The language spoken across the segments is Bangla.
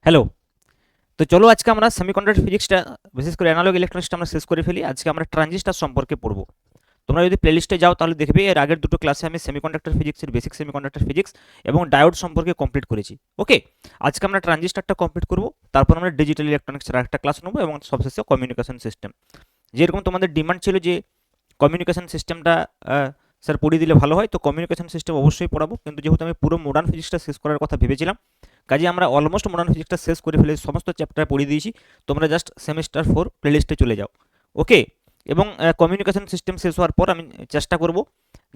হ্যালো। তো চলো আজকে আমরা সেমিকন্ডাক্টর ফিজিক্সটা বিশেষ করে অ্যানালগ ইলেকট্রনিক্সটা আমরা শেষ করে ফেলি। আজকে আমরা ট্রানজিস্টর সম্পর্কে পড়বো। তোমরা যদি প্লেলিস্টে যাও তাহলে দেখবে এর আগের দুটো ক্লাসে আমি সেমিকন্ডাক্টর ফিজিক্সের বেসিক সেমিকন্ডাক্টর ফিজিক্স এবং ডায়োড সম্পর্কে কমপ্লিট করেছি। ওকে, আজকে আমরা ট্রানজিস্টরটা কমপ্লিট করব, তারপর আমরা ডিজিটাল ইলেকট্রনিক্সের একটা ক্লাস নেবো এবং সবশেষে কমিউনিকেশন সিস্টেম। যেরকম তোমাদের ডিমান্ড ছিল যে কমিউনিকেশন সিস্টেমটা স্যার পড়িয়ে দিলে ভালো হয়, তো কমিউনিকেশন সিস্টেম অবশ্যই পড়াবো, কিন্তু যেহেতু আমি পুরো মডার্ন ফিজিক্সটা শেষ করার কথা ভেবেছিলাম, কাজে আমরা অলমোস্ট মডার্ন ফিজিক্সটা শেষ করে ফেলে সমস্ত চ্যাপ্টার পড়িয়ে দিয়েছি। তোমরা জাস্ট সেমিস্টার 4 প্লেলিস্টে চলে যাও। ওকে, এবং কমিউনিকেশন সিস্টেম শেষ হওয়ার পর আমি চেষ্টা করব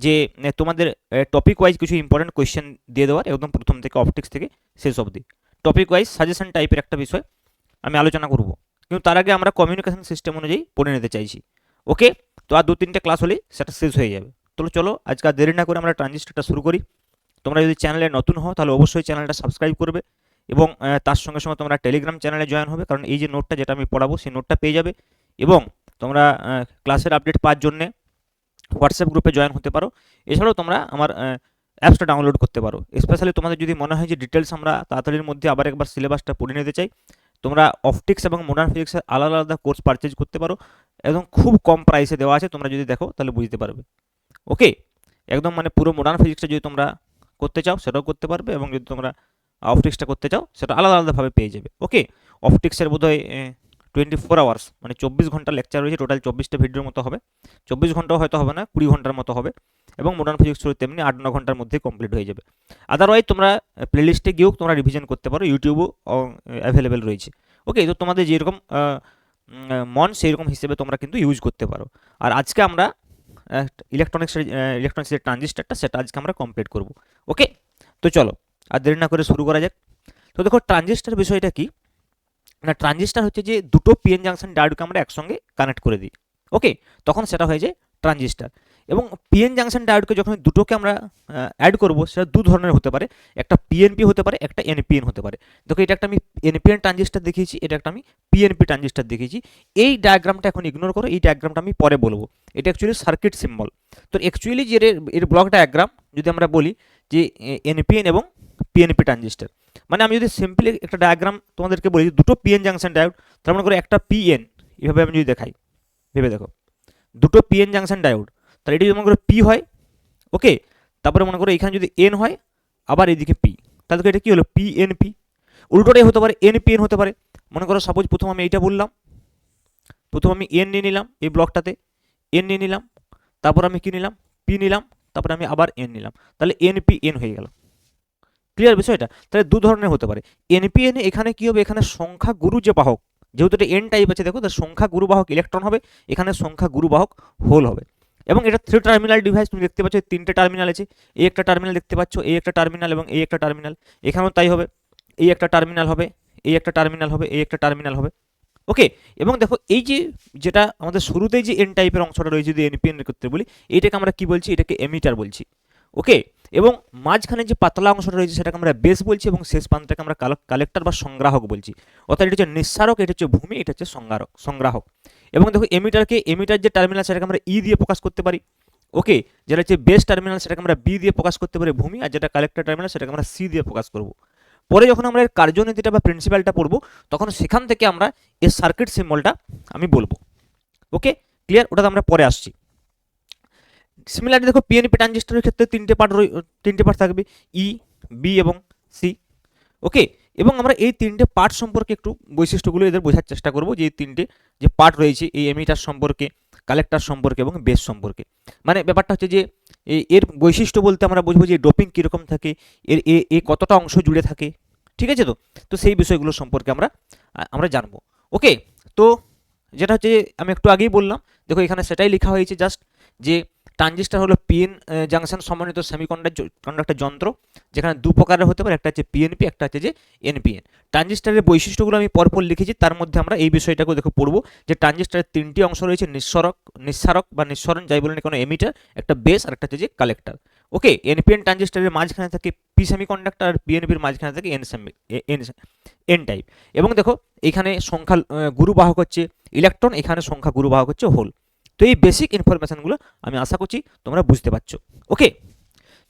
যে তোমাদের টপিক ওয়াইজ কিছু ইম্পর্টেন্ট কোয়েশ্চেন দিয়ে দেওয়ার, একদম প্রথম থেকে অপটিক্স থেকে শেষ অবধি টপিক ওয়াইজ সাজেশন টাইপের একটা বিষয় আমি আলোচনা করব। কিন্তু তার আগে আমরা কমিউনিকেশন সিস্টেম অনুযায়ী পড়ে নিতে চাইছি। ওকে, তো আর 2-3টে ক্লাস হলেই সেটা শেষ হয়ে যাবে। তো চলো আজকে আর দেরি না করে আমরা ট্রানজিস্টরটা শুরু করি। তোমরা যদি চ্যানেলে নতুন হও তাহলে অবশ্যই চ্যানেলটা সাবস্ক্রাইব করবে এবং তার সঙ্গে সঙ্গে তোমরা টেলিগ্রাম চ্যানেলে জয়েন হবে, কারণ এই যে নোটটা যেটা আমি পড়াবো সেই নোটটা পেয়ে যাবে। এবং তোমরা ক্লাসের আপডেট পাওয়ার জন্য হোয়াটসঅ্যাপ গ্রুপে জয়েন হতে পারো। এছাড়াও তোমরা আমার অ্যাপসটা ডাউনলোড করতে পারো। স্পেশালি তোমাদের যদি মনে হয় যে ডিটেলস আমরা তাড়াতাড়ির মধ্যে আবার একবার সিলেবাসটা পড়ে নিতে চাই, তোমরা অপটিক্স এবং মডার্ন ফিজিক্সের আলাদা আলাদা কোর্স পারচেজ করতে পারো। একদম খুব কম প্রাইসে দেওয়া আছে, তোমরা যদি দেখো তাহলে বুঝতে পারবে। ওকে, একদম মানে পুরো মডার্ন ফিজিক্সটা যদি তোমরা করতে চাও সেটাও করতে পারবে, এবং যদি তোমরা অপটিক্সটা করতে চাও সেটা আলাদা আলাদাভাবে পেয়ে যাবে। ওকে, অপটিক্সের বোধহয় 24 আওয়ার্স মানে 24 ঘন্টা লেকচার রয়েছে, টোটাল 24টা ভিডিওর মতো হবে। 24 ঘন্টাও হয়তো হবে না, 20 ঘন্টার মতো হবে। এবং মডার্ন ফিজিক্স তেমনি 8-9 ঘন্টার মধ্যেই কমপ্লিট হয়ে যাবে। আদারওয়াইজ তোমরা প্লেলিস্টে গিয়েও তোমরা রিভিশন করতে পারো, ইউটিউবও অ্যাভেলেবেল রয়েছে। ওকে, তো তোমাদের যেরকম মন সেই রকম হিসেবে তোমরা কিন্তু ইউজ করতে পারো। আর আজকে আমরা ইলেকট্রনিক্সের ট্রানজিস্টারটা সেটা আজকে আমরা কমপ্লিট করব। ওকে, তো চলো আর দেরি না করে শুরু করা যাক। তো দেখো ট্রানজিস্টার বিষয়টা কি না, ট্রানজিস্টার হচ্ছে যে দুটো পিএন জাংশন ডায়োডকে আমরা একসঙ্গে কানেক্ট করে দিই। ওকে, তখন সেটা হয়ে যায় ট্রানজিস্টার। এবং পিএন জাংশন ডায়োডকে যখন দুটোকে আমরা অ্যাড করব, সেটা দু ধরনের হতে পারে। একটা পিএনপি হতে পারে, একটা এনপিএন হতে পারে। দেখো এটা একটা আমি এনপিএন ট্রানজিস্টার দেখিয়েছি, এটা একটা আমি পিএনপি ট্রানজিস্টার দেখিয়েছি। এই ডায়াগ্রামটা এখন ইগনোর করো, এই ডায়াগ্রামটা আমি পরে বলবো। এটা অ্যাকচুয়ালি সার্কিট সিম্বল। তো অ্যাকচুয়ালি যে এর ব্লক ডায়াগ্রাম যদি আমরা বলি যে এনপিএন এবং পিএনপি ট্রানজিস্টার, মানে আমি যদি সিম্পলি একটা ডায়াগ্রাম তোমাদেরকে বলি, দুটো পিএন জাংশন ডায়োড, তার মনে করো একটা পিএন, এভাবে আমি যদি দেখাই, ভেবে দেখো দুটো পিএন জাংশন ডায়োড, তাহলে এটি যদি মনে করো পি হয়। ওকে, তারপরে মনে করো এখানে যদি এন হয়, আবার এদিকে পি, তাহলে এটা কি হলো পিএনপি। উল্টোটাই হতে পারে, এনপিএন হতে পারে। মনে করো সাপোজ প্রথম আমি এইটা বললাম, প্রথম আমি এন নিয়ে নিলাম, এই ব্লকটাতে এন নিয়ে নিলাম, তারপর আমি কি নিলাম, পি নিলাম, তারপরে আমি আবার এন নিলাম, তাহলে এনপিএন হয়ে গেল। ক্লিয়ার বিষয়টা? তাহলে দু ধরনের হতে পারে। এনপিএন এখানে কি হবে, এখানে সংখ্যা গুরু যে বাহক, যেহেতু এটা এন টাইপ আছে, দেখো তার সংখ্যা গুরু বাহক ইলেকট্রন হবে, এখানে সংখ্যা গুরু বাহক হোল হবে। এবং এটা 3 টার্মিনাল ডিভাইস, তুমি দেখতে পাচ্ছ 3টে টার্মিনাল আছে। এই একটা টার্মিনাল দেখতে পাচ্ছ, এই একটা টার্মিনাল এবং এই একটা টার্মিনাল। এখানেও তাই হবে, এই একটা টার্মিনাল হবে, এই একটা টার্মিনাল হবে, এই একটা টার্মিনাল হবে। ওকে, এবং দেখো এই যে যেটা আমাদের শুরুতেই যে এন টাইপের অংশটা রয়েছে, যদি এনপিএন করতে বলি, এইটাকে আমরা কি বলছি, এটাকে এমিটার বলছি। ওকে, এবং মাঝখানে যে পাতলা অংশটা রয়েছে সেটাকে আমরা বেস বলছি, এবং শেষ প্রান্তটাকে আমরা কালেক্টর বা সংগ্রাহক বলছি। অর্থাৎ এটা হচ্ছে নিঃসারক, এটা হচ্ছে ভূমি, এটা হচ্ছে সংগ্রাহক। এবং দেখো এমিটার যে টার্মিনাল সেটাকে আমরা ই দিয়ে প্রকাশ করতে পারি। ওকে, যেটা হচ্ছে বেস টার্মিনাল সেটাকে আমরা বি দিয়ে প্রকাশ করতে পারি ভূমি, আর যেটা কালেক্টর টার্মিনাল সেটাকে আমরা সি দিয়ে প্রকাশ করব। পরে যখন আমরা এর কার্যনীতিটা বা প্রিন্সিপালটা পড়বো, তখন সেখান থেকে আমরা এর সার্কিট সিম্বলটা আমি বলবো। ওকে, ক্লিয়ার? ওটা আমরা পরে আসছি। সিমিলারলি দেখো পিএনপি ট্রানজিস্টরের ক্ষেত্রে তিনটে পার্ট থাকবে, ই, বি এবং সি। ওকে, এবং আমরা এই 3টে পার্ট সম্পর্কে একটু বৈশিষ্ট্যগুলো এদের বোঝার চেষ্টা করব, যে এই 3টে যে পার্ট রয়েছে, এই এমিটার সম্পর্কে, কালেক্টর সম্পর্কে এবং বেস সম্পর্কে। মানে ব্যাপারটা হচ্ছে যে এর বৈশিষ্ট্য বলতে আমরা বুঝবো যে ডোপিং কীরকম থাকে, এর এ কতটা অংশ জুড়ে থাকে, ঠিক আছে? তো সেই বিষয়গুলো সম্পর্কে আমরা জানবো। ওকে, তো যেটা হচ্ছে আমি একটু আগেই বললাম, দেখো এখানে সেটাই লেখা হয়েছে জাস্ট, যে ট্রানজিস্টার হলো পিএন জাংশন সমন্বিত সেমিকন্ডাক্টর যন্ত্র, যেখানে দু প্রকারের হতে পারে, একটা হচ্ছে পিএনপি, একটা হচ্ছে যে এনপিএন। ট্রানজিস্টারের বৈশিষ্ট্যগুলো আমি পরপর লিখেছি, তার মধ্যে আমরা এই বিষয়টাকে দেখো পড়বো, যে ট্রানজিস্টারের 3টি অংশ রয়েছে, নিঃসারক বা নিঃসরণ যাই বলেন, কোনো এমিটার, একটা বেস আর একটা হচ্ছে যে কালেক্টর। ওকে, এনপিএন ট্রানজিস্টারের মাঝখানে থাকে পি সেমিকন্ডাক্টর, আর পিএনপির মাঝখানে থাকে এন টাইপ। এবং দেখো এখানে সংখ্যা গুরুবাহক হচ্ছে ইলেকট্রন, এখানে সংখ্যা গুরুবাহক হচ্ছে হোল। তো এই বেসিক ইনফরমেশনগুলো আমি আশা করছি তোমরা বুঝতে পারছো। ওকে,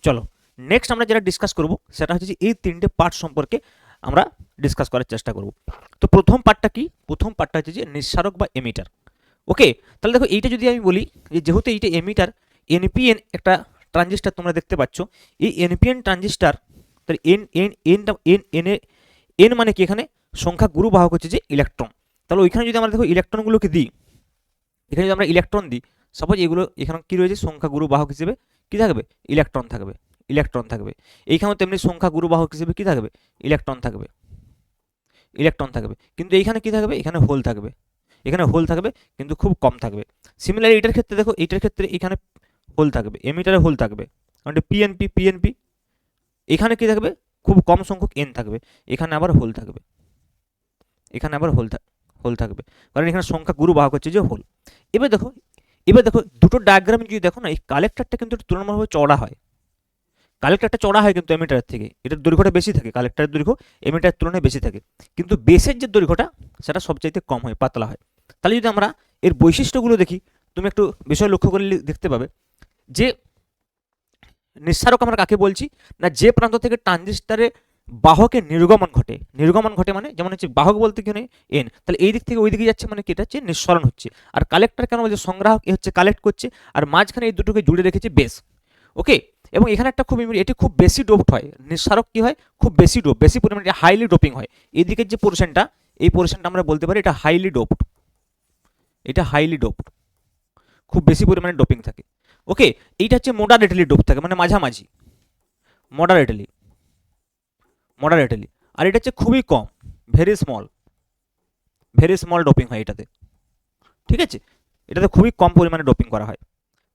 চলো নেক্সট আমরা যেটা ডিসকাস করব সেটা হচ্ছে যে এই 3টে পার্ট সম্পর্কে আমরা ডিসকাস করার চেষ্টা করব। তো প্রথম পার্টটা কি, প্রথম পার্টটা হচ্ছে যে নিঃসারক বা এমিটার। ওকে, তাহলে দেখো এইটা যদি আমি বলি যে যেহেতু এইটা এমিটার, এনপিএন একটা ট্রানজিস্টার তোমরা দেখতে পাচ্ছ, এই এনপিএন ট্রানজিস্টার, তাহলে এন এন এনটা এন এন এন মানে কি এখানে সংখ্যা গুরু বাহক হচ্ছে যে ইলেকট্রন। তাহলে ওইখানে যদি আমরা দেখো ইলেকট্রনগুলোকে দিই, এখানে যদি আমরা ইলেকট্রন দিই, সাপোজ এগুলো এখানে কি রয়েছে সংখ্যা গুরু বাহক হিসেবে কি থাকবে, ইলেকট্রন থাকবে, ইলেকট্রন থাকবে। এইখানেও তেমনি সংখ্যা গুরু বাহক হিসেবে কি থাকবে, ইলেকট্রন থাকবে, ইলেকট্রন থাকবে। কিন্তু এইখানে কি থাকবে, এখানে হোল থাকবে, এখানে হোল থাকবে কিন্তু খুব কম থাকবে। সিমিলার এইটার ক্ষেত্রে দেখো, এইটার ক্ষেত্রে এখানে হোল থাকবে, এমিটারে হোল থাকবে, মানে পিএনপি পিএনপি, এখানে কি থাকবে, খুব কম সংখ্যক এন থাকবে, এখানে আবার হোল থাকবে, এখানে আবার হোল থাকবে, কারণ এখানে সংখ্যা গুরু বাহক হচ্ছে যে হোল। এবার দেখো, এবার দেখো দুটো ডায়াগ্রাম যদি দেখো না, এই কালেক্টরটা কিন্তু তুলনামূলকভাবে চওড়া হয়, কালেক্টরটা চড়া হয় কিন্তু এমিটারের থেকে, এটার দৈর্ঘ্যটা বেশি থাকে, কালেক্টরের দৈর্ঘ্য এমিটারের তুলনায় বেশি থাকে, কিন্তু বেসের যে দৈর্ঘ্যটা সেটা সবচাইতে কম হয়, পাতলা হয়। তাহলে যদি আমরা এর বৈশিষ্ট্যগুলো দেখি, তুমি একটু বিষয় লক্ষ্য করলে দেখতে পাবে যে নিঃসারক আমরা কাকে বলছি না, যে প্রান্ত থেকে ট্রানজিস্টারে বাহকের নির্গমন ঘটে, নির্গমন ঘটে মানে যেমন হচ্ছে বাহক বলতে কি এন, তাহলে এই দিক থেকে ওই দিকে যাচ্ছে মানে কি, এটা হচ্ছে নিঃসরণ হচ্ছে। আর কালেক্টর কেন বলছে, সংগ্রাহক এ হচ্ছে কালেক্ট করছে, আর মাঝখানে এই দুটোকে জুড়ে রেখেছে বেস। ওকে, এবং এখানে একটা খুব এটি খুব বেশি ডোপড হয়, নিঃসারক কি হয়, খুব বেশি ডোপ, বেশি পরিমাণে হাইলি ডোপিং হয়। এদিকের যে পোর্শনটা, এই পোর্শনটা আমরা বলতে পারি এটা হাইলি ডোপড, এটা হাইলি ডোপড, খুব বেশি পরিমাণে ডোপিং থাকে। ওকে, এইটা হচ্ছে মডারেটলি ডোপ থাকে, মানে মাঝামাঝি, মডারেটলি, মডারেটলি। আর এটা হচ্ছে খুবই কম, very small, very small doping হয় এটাতে, ঠিক আছে, এটাতে খুবই কম পরিমাণে ডোপিং করা হয়।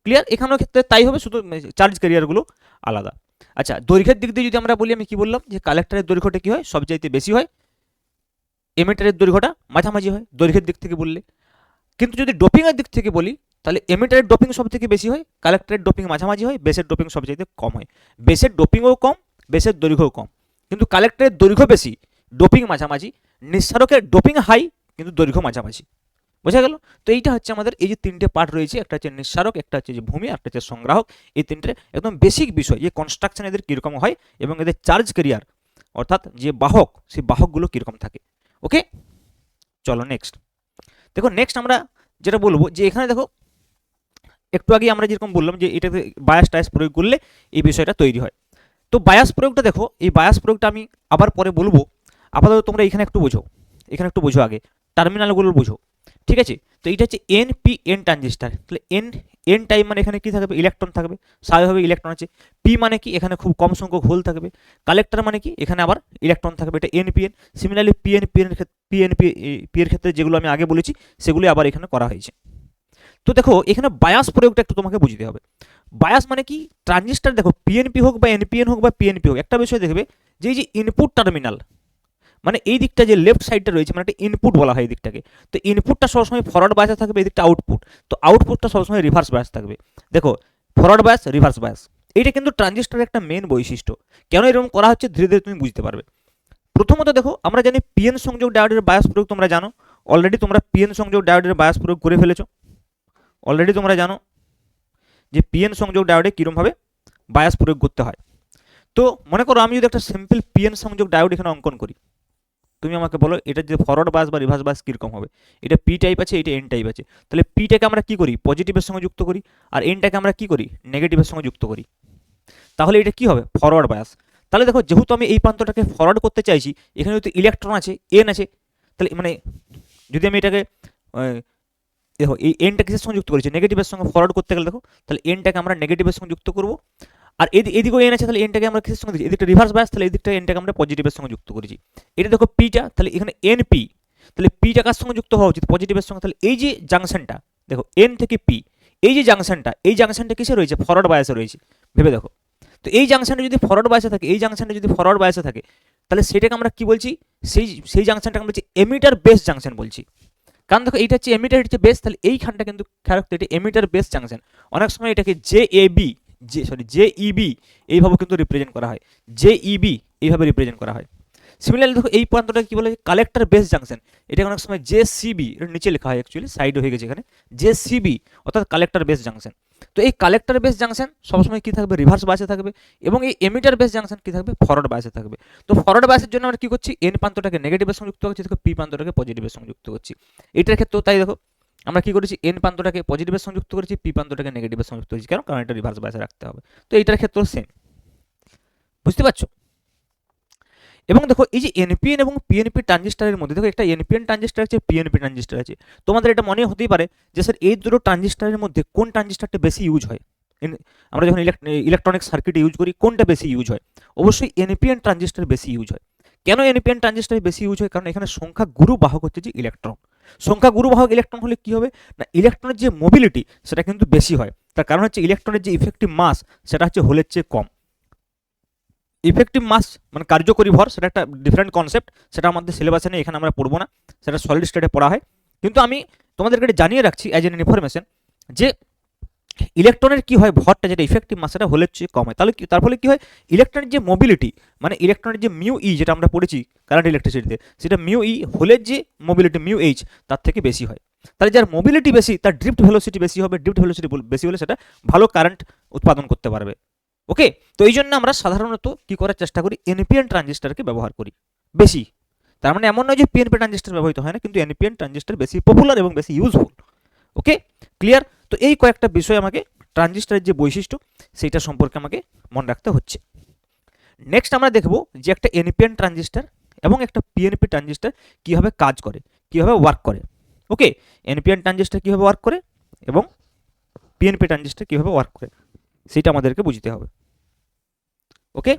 ক্লিয়ার, এখানেও ক্ষেত্রে তাই হবে, শুধু চার্জ ক্যারিয়ারগুলো আলাদা। আচ্ছা, দৈর্ঘ্যের দিক দিয়ে যদি আমরা বলি, আমি কি বললাম যে কালেক্টরের দৈর্ঘ্যটা কি হয়, সবচাইতে বেশি হয়, এমিটারের দৈর্ঘ্যটা মাঝামাঝি হয় দৈর্ঘ্যের দিক থেকে বললে। কিন্তু যদি ডোপিংয়ের দিক থেকে বলি, তাহলে এমিটারের ডোপিং সব থেকে বেশি হয়, কালেক্টরের ডোপিং মাঝামাঝি হয়, বেসের ডোপিং সবচাইতে কম হয়। বেসের ডোপিংও কম, বেসের দৈর্ঘ্যও কম, কিন্তু কালেক্টরের দৈর্ঘ্য বেশি, ডোপিং মাঝামাঝি। নিঃসারকের ডোপিং হাই, কিন্তু দৈর্ঘ্য মাঝামাঝি। বোঝা গেল? তো এইটা হচ্ছে আমাদের এই যে তিনটে পার্ট রয়েছে, একটা হচ্ছে নিঃসারক, একটা হচ্ছে যে ভূমি, একটা হচ্ছে সংগ্রাহক। এই তিনটে একদম বেসিক বিষয়, যে কনস্ট্রাকশন এদের কীরকম হয় এবং এদের চার্জ ক্যারিয়ার অর্থাৎ যে বাহক, সেই বাহকগুলো কীরকম থাকে। ওকে, চলো নেক্সট দেখো। নেক্সট আমরা যেটা বলবো যে এখানে দেখো, একটু আগে আমরা যেরকম বললাম যে এটাতে বায়াস টায়াস প্রয়োগ করলে এই বিষয়টা তৈরি হয়। তো বায়াস প্রয়োগটা দেখো, এই বায়াস প্রয়োগটা আমি আবার পরে বলবো, আপাতত তোমরা এখানে একটু বোঝো, এখানে একটু বোঝো আগে, টার্মিনালগুলো বোঝো, ঠিক আছে। তো এটা হচ্ছে এন পি এন ট্রানজিস্টার, তাহলে এন, এন টাইম মানে এখানে কি থাকবে, ইলেকট্রন থাকবে, স্বাভাবিকভাবে ইলেকট্রন আছে। পি মানে কি, এখানে খুব কম সংখ্যক হোল থাকবে। কালেক্টর মানে কি, এখানে আবার ইলেকট্রন থাকবে, এটা N P N. Similarly P N P এর ক্ষেত্রে যেগুলো আমি আগে বলেছি সেগুলি আবার এখানে করা হয়েছে। তো দেখো এখানে বায়াস প্রয়োগটা একটু তোমাকে বুঝতে হবে। বায়াস মানে কি, ট্রানজিস্টার দেখো পিএনপি হোক বা এনপিএন হোক বা পিএনপি হোক, একটা বিষয় দেখবে যে এই যে ইনপুট টার্মিনাল, মানে এই দিকটা যে লেফট সাইডটা রয়েছে, মানে একটা ইনপুট বলা হয় এই দিকটাকে। তো ইনপুটটা সবসময় ফরওয়ার্ড বায়াসে থাকবে, এই দিকটা আউটপুট, তো আউটপুটটা সবসময় রিভার্স বায়াস থাকবে। দেখো ফরওয়ার্ড বায়াস, রিভার্স বায়াস, এইটা কিন্তু ট্রানজিস্টারের একটা মেন বৈশিষ্ট্য। কেন এরকম করা হচ্ছে ধীরে ধীরে তুমি বুঝতে পারবে। প্রথমত দেখো, আমরা জানি পিএন সংযোগ ডায়োডের বায়াস প্রয়োগ তোমরা জানো, অলরেডি তোমরা পিএন সংযোগ ডায়োডের বায়াস প্রয়োগ করে ফেলেছো, অলরেডি তোমরা জানো যে পিএন সংযোগ ডায়োডে কীরকমভাবে বায়াস প্রয়োগ করতে হয়। তো মনে করো আমি যদি একটা সিম্পল পিএন সংযোগ ডায়োড এখানে অঙ্কন করি, তুমি আমাকে বলো এটা যে ফরওয়ার্ড বায়াস বা রিভার্স বায়াস কীরকম হবে। এটা পি টাইপ আছে, এটা এন টাইপ আছে, তাহলে পিটাকে আমরা কী করি, পজিটিভের সঙ্গে যুক্ত করি, আর এনটাকে আমরা কী করি, নেগেটিভের সঙ্গে যুক্ত করি। তাহলে এটা কী হবে, ফরওয়ার্ড বায়াস। তাহলে দেখো যেহেতু আমি এই প্রান্তটাকে ফরওয়ার্ড করতে চাইছি, এখানে যদি ইলেকট্রন আছে, এন আছে, তাহলে মানে যদি আমি এটাকে দেখো এই এনটা কিসের সঙ্গে যুক্ত করেছি, নেগেটিভের সঙ্গে ফরওয়ার্ড করতে গেলে দেখো, তাহলে এনটাকে আমরা নেগেটিভের সঙ্গে যুক্ত করবো। আর এদিকেও এন আছে, তাহলে এনটাকে আমরা কিসের সঙ্গে দিচ্ছি, এদিকটা রিভার্স বায়াস, তাহলে এদিকটা এনটাকে আমরা পজিটিভের সঙ্গে যুক্ত করেছি। এটা দেখো পিটা, তাহলে এখানে এন পি, তাহলে পিটা কার সঙ্গে যুক্ত হওয়া উচিত, পজিটিভের সঙ্গে। তাহলে এই যে জাংশনটা দেখো এন থেকে পি, এই যে জাংশনটা, এই জাংশনটা কিসে রয়েছে, ফরওয়ার্ড বায়াসে রয়েছে, ভেবে দেখো। তো এই জাংশনটা যদি ফরওয়ার্ড বায়াসে থাকে, এই জাংশনটা যদি ফরওয়ার্ড বায়াসে থাকে, তাহলে সেটাকে আমরা কি বলছি, সেই জাংশনটাকে আমরা বলছি এমিটার বেস জাংশন বলছি। কারণ দেখো এইটা হচ্ছে এমিটার, হচ্ছে বেস, তাহলে এইখানটা কিন্তু খেয়াল রাখতে, এটা এমিটার বেস জাংশন। অনেক সময় এটাকে জে এ বি, জে ইবি এইভাবে কিন্তু রিপ্রেজেন্ট করা হয়, জে ইবি এইভাবে রিপ্রেজেন্ট করা হয়। সিমিলারলি দেখো এই প্রান্তটাকে কি বলে, কালেক্টর বেস জাংশন। এটা অনেক সময় জে সিবি, এর নিচে লেখা হয়, অ্যাকচুয়ালি সাইডে হয়ে গেছে এখানে, জে সিবি অর্থাৎ কালেক্টর বেস জাংশন। তো এই কালেক্টর বেস জাংশন সবসময় কি থাকবে, রিভার্স বায়াসে থাকবে, এবং এই এমিটার বেস জাংশন কি থাকবে, ফরওয়ার্ড বায়াসে থাকবে। তো ফরওয়ার্ড বায়াসের জন্য আমরা কি করছি, এন প্রান্তটাকে নেগেটিভের সঙ্গে যুক্ত করছি, দেখো পি প্রান্তটাকে পজিটিভের সঙ্গে যুক্ত করছি। এটার ক্ষেত্রেও তাই, দেখো আমরা কি করেছি, এন প্রান্তটাকে পজিটিভের সঙ্গে যুক্ত করেছি, পি প্রান্তটাকে নেগেটিভের সঙ্গে যুক্ত করেছি, কারণ এটা রিভার্স বায়াসে রাখতে হবে। তো এইটার ক্ষেত্রেও সেম, বুঝতে পারছো? এবং দেখো এই যে এনপিএন এবং পিএনপি ট্রানজিস্টারের মধ্যে দেখো একটা এনপিএন ট্রানজিস্টার আছে, পিএনপি ট্রানজিস্টার আছে। তোমাদের এটা মনে হতেই পারে যে স্যার এই দুটো ট্রানজিস্টারের মধ্যে কোন ট্রানজিস্টারটা বেশি ইউজ হয়, আমরা যখন ইলেকট্রনিক সার্কিট ইউজ করি কোনটা বেশি ইউজ হয়? অবশ্যই এনপিএন ট্রানজিস্টার বেশি ইউজ হয়। কেন এনপিএন ট্রানজিস্টার বেশি ইউজ হয়? কারণ এখানে সংখ্যা গুরু বাহক হচ্ছে যে ইলেকট্রন। সংখ্যা গুরু বাহক ইলেকট্রন হলে কি হবে না, ইলেকট্রনের যে মোবিলিটি সেটা কিন্তু বেশি হয়। তার কারণ হচ্ছে ইলেকট্রনের যে ইফেক্টিভ মাস সেটা হচ্ছে হোলের চেয়ে কম। ইফেক্টিভ মাস মানে কার্যকরী ভর, সেটা একটা ডিফারেন্ট কনসেপ্ট, সেটা আমাদের সিলেবাসে নেই, এখানে আমরা পড়বো না, সেটা সলিড স্টেটে পড়া হয়। কিন্তু আমি তোমাদেরকে জানিয়ে রাখছি অ্যাজ এন ইনফরমেশন যে ইলেকট্রনের কি হয়, ভরটা যেটা ইফেক্টিভ মাস সেটা হোলের চেয়ে কম হয়। তাহলে কি, তার ফলে কি হয়, ইলেকট্রনের যে মোবিলিটি মানে ইলেকট্রনের যে মিউ ই যেটা আমরা পড়েছি কারেন্ট ইলেকট্রিসিটিতে, সেটা মিউ ই হোলের যে মোবিলিটি মিউ এইচ তার থেকে বেশি হয়। তাহলে যার মোবিলিটি বেশি তার ড্রিফট ভেলোসিটি বেশি হবে, ড্রিফট ভেলোসিটি বেশি হলে সেটা ভালো কারেন্ট উৎপাদন করতে পারবে। ওকে, তো এই জন্য আমরা সাধারণত কি করার চেষ্টা করি, এনপিএন ট্রানজিস্টারকে ব্যবহার করি বেশি। তার মানে এমন নয় যে পিএনপি ট্রানজিস্টার ব্যবহৃত হয় না, কিন্তু এনপিএন ট্রানজিস্টার বেশি পপুলার এবং বেশি ইউজফুল। ওকে, ক্লিয়ার? তো এই কয়েকটা বিষয় আমাকে ট্রানজিস্টারের যে বৈশিষ্ট্য সেইটা সম্পর্কে আমাকে মনে রাখতে হচ্ছে। নেক্সট আমরা দেখব যে একটা এনপিএন ট্রানজিস্টার এবং একটা পিএনপি ট্রানজিস্টার কীভাবে কাজ করে, কীভাবে ওয়ার্ক করে। ওকে, এনপিএন ট্রানজিস্টার কীভাবে ওয়ার্ক করে এবং পিএনপি ট্রানজিস্টার কীভাবে ওয়ার্ক করে সেটা আমাদেরকে বুঝতে হবে। ওকে,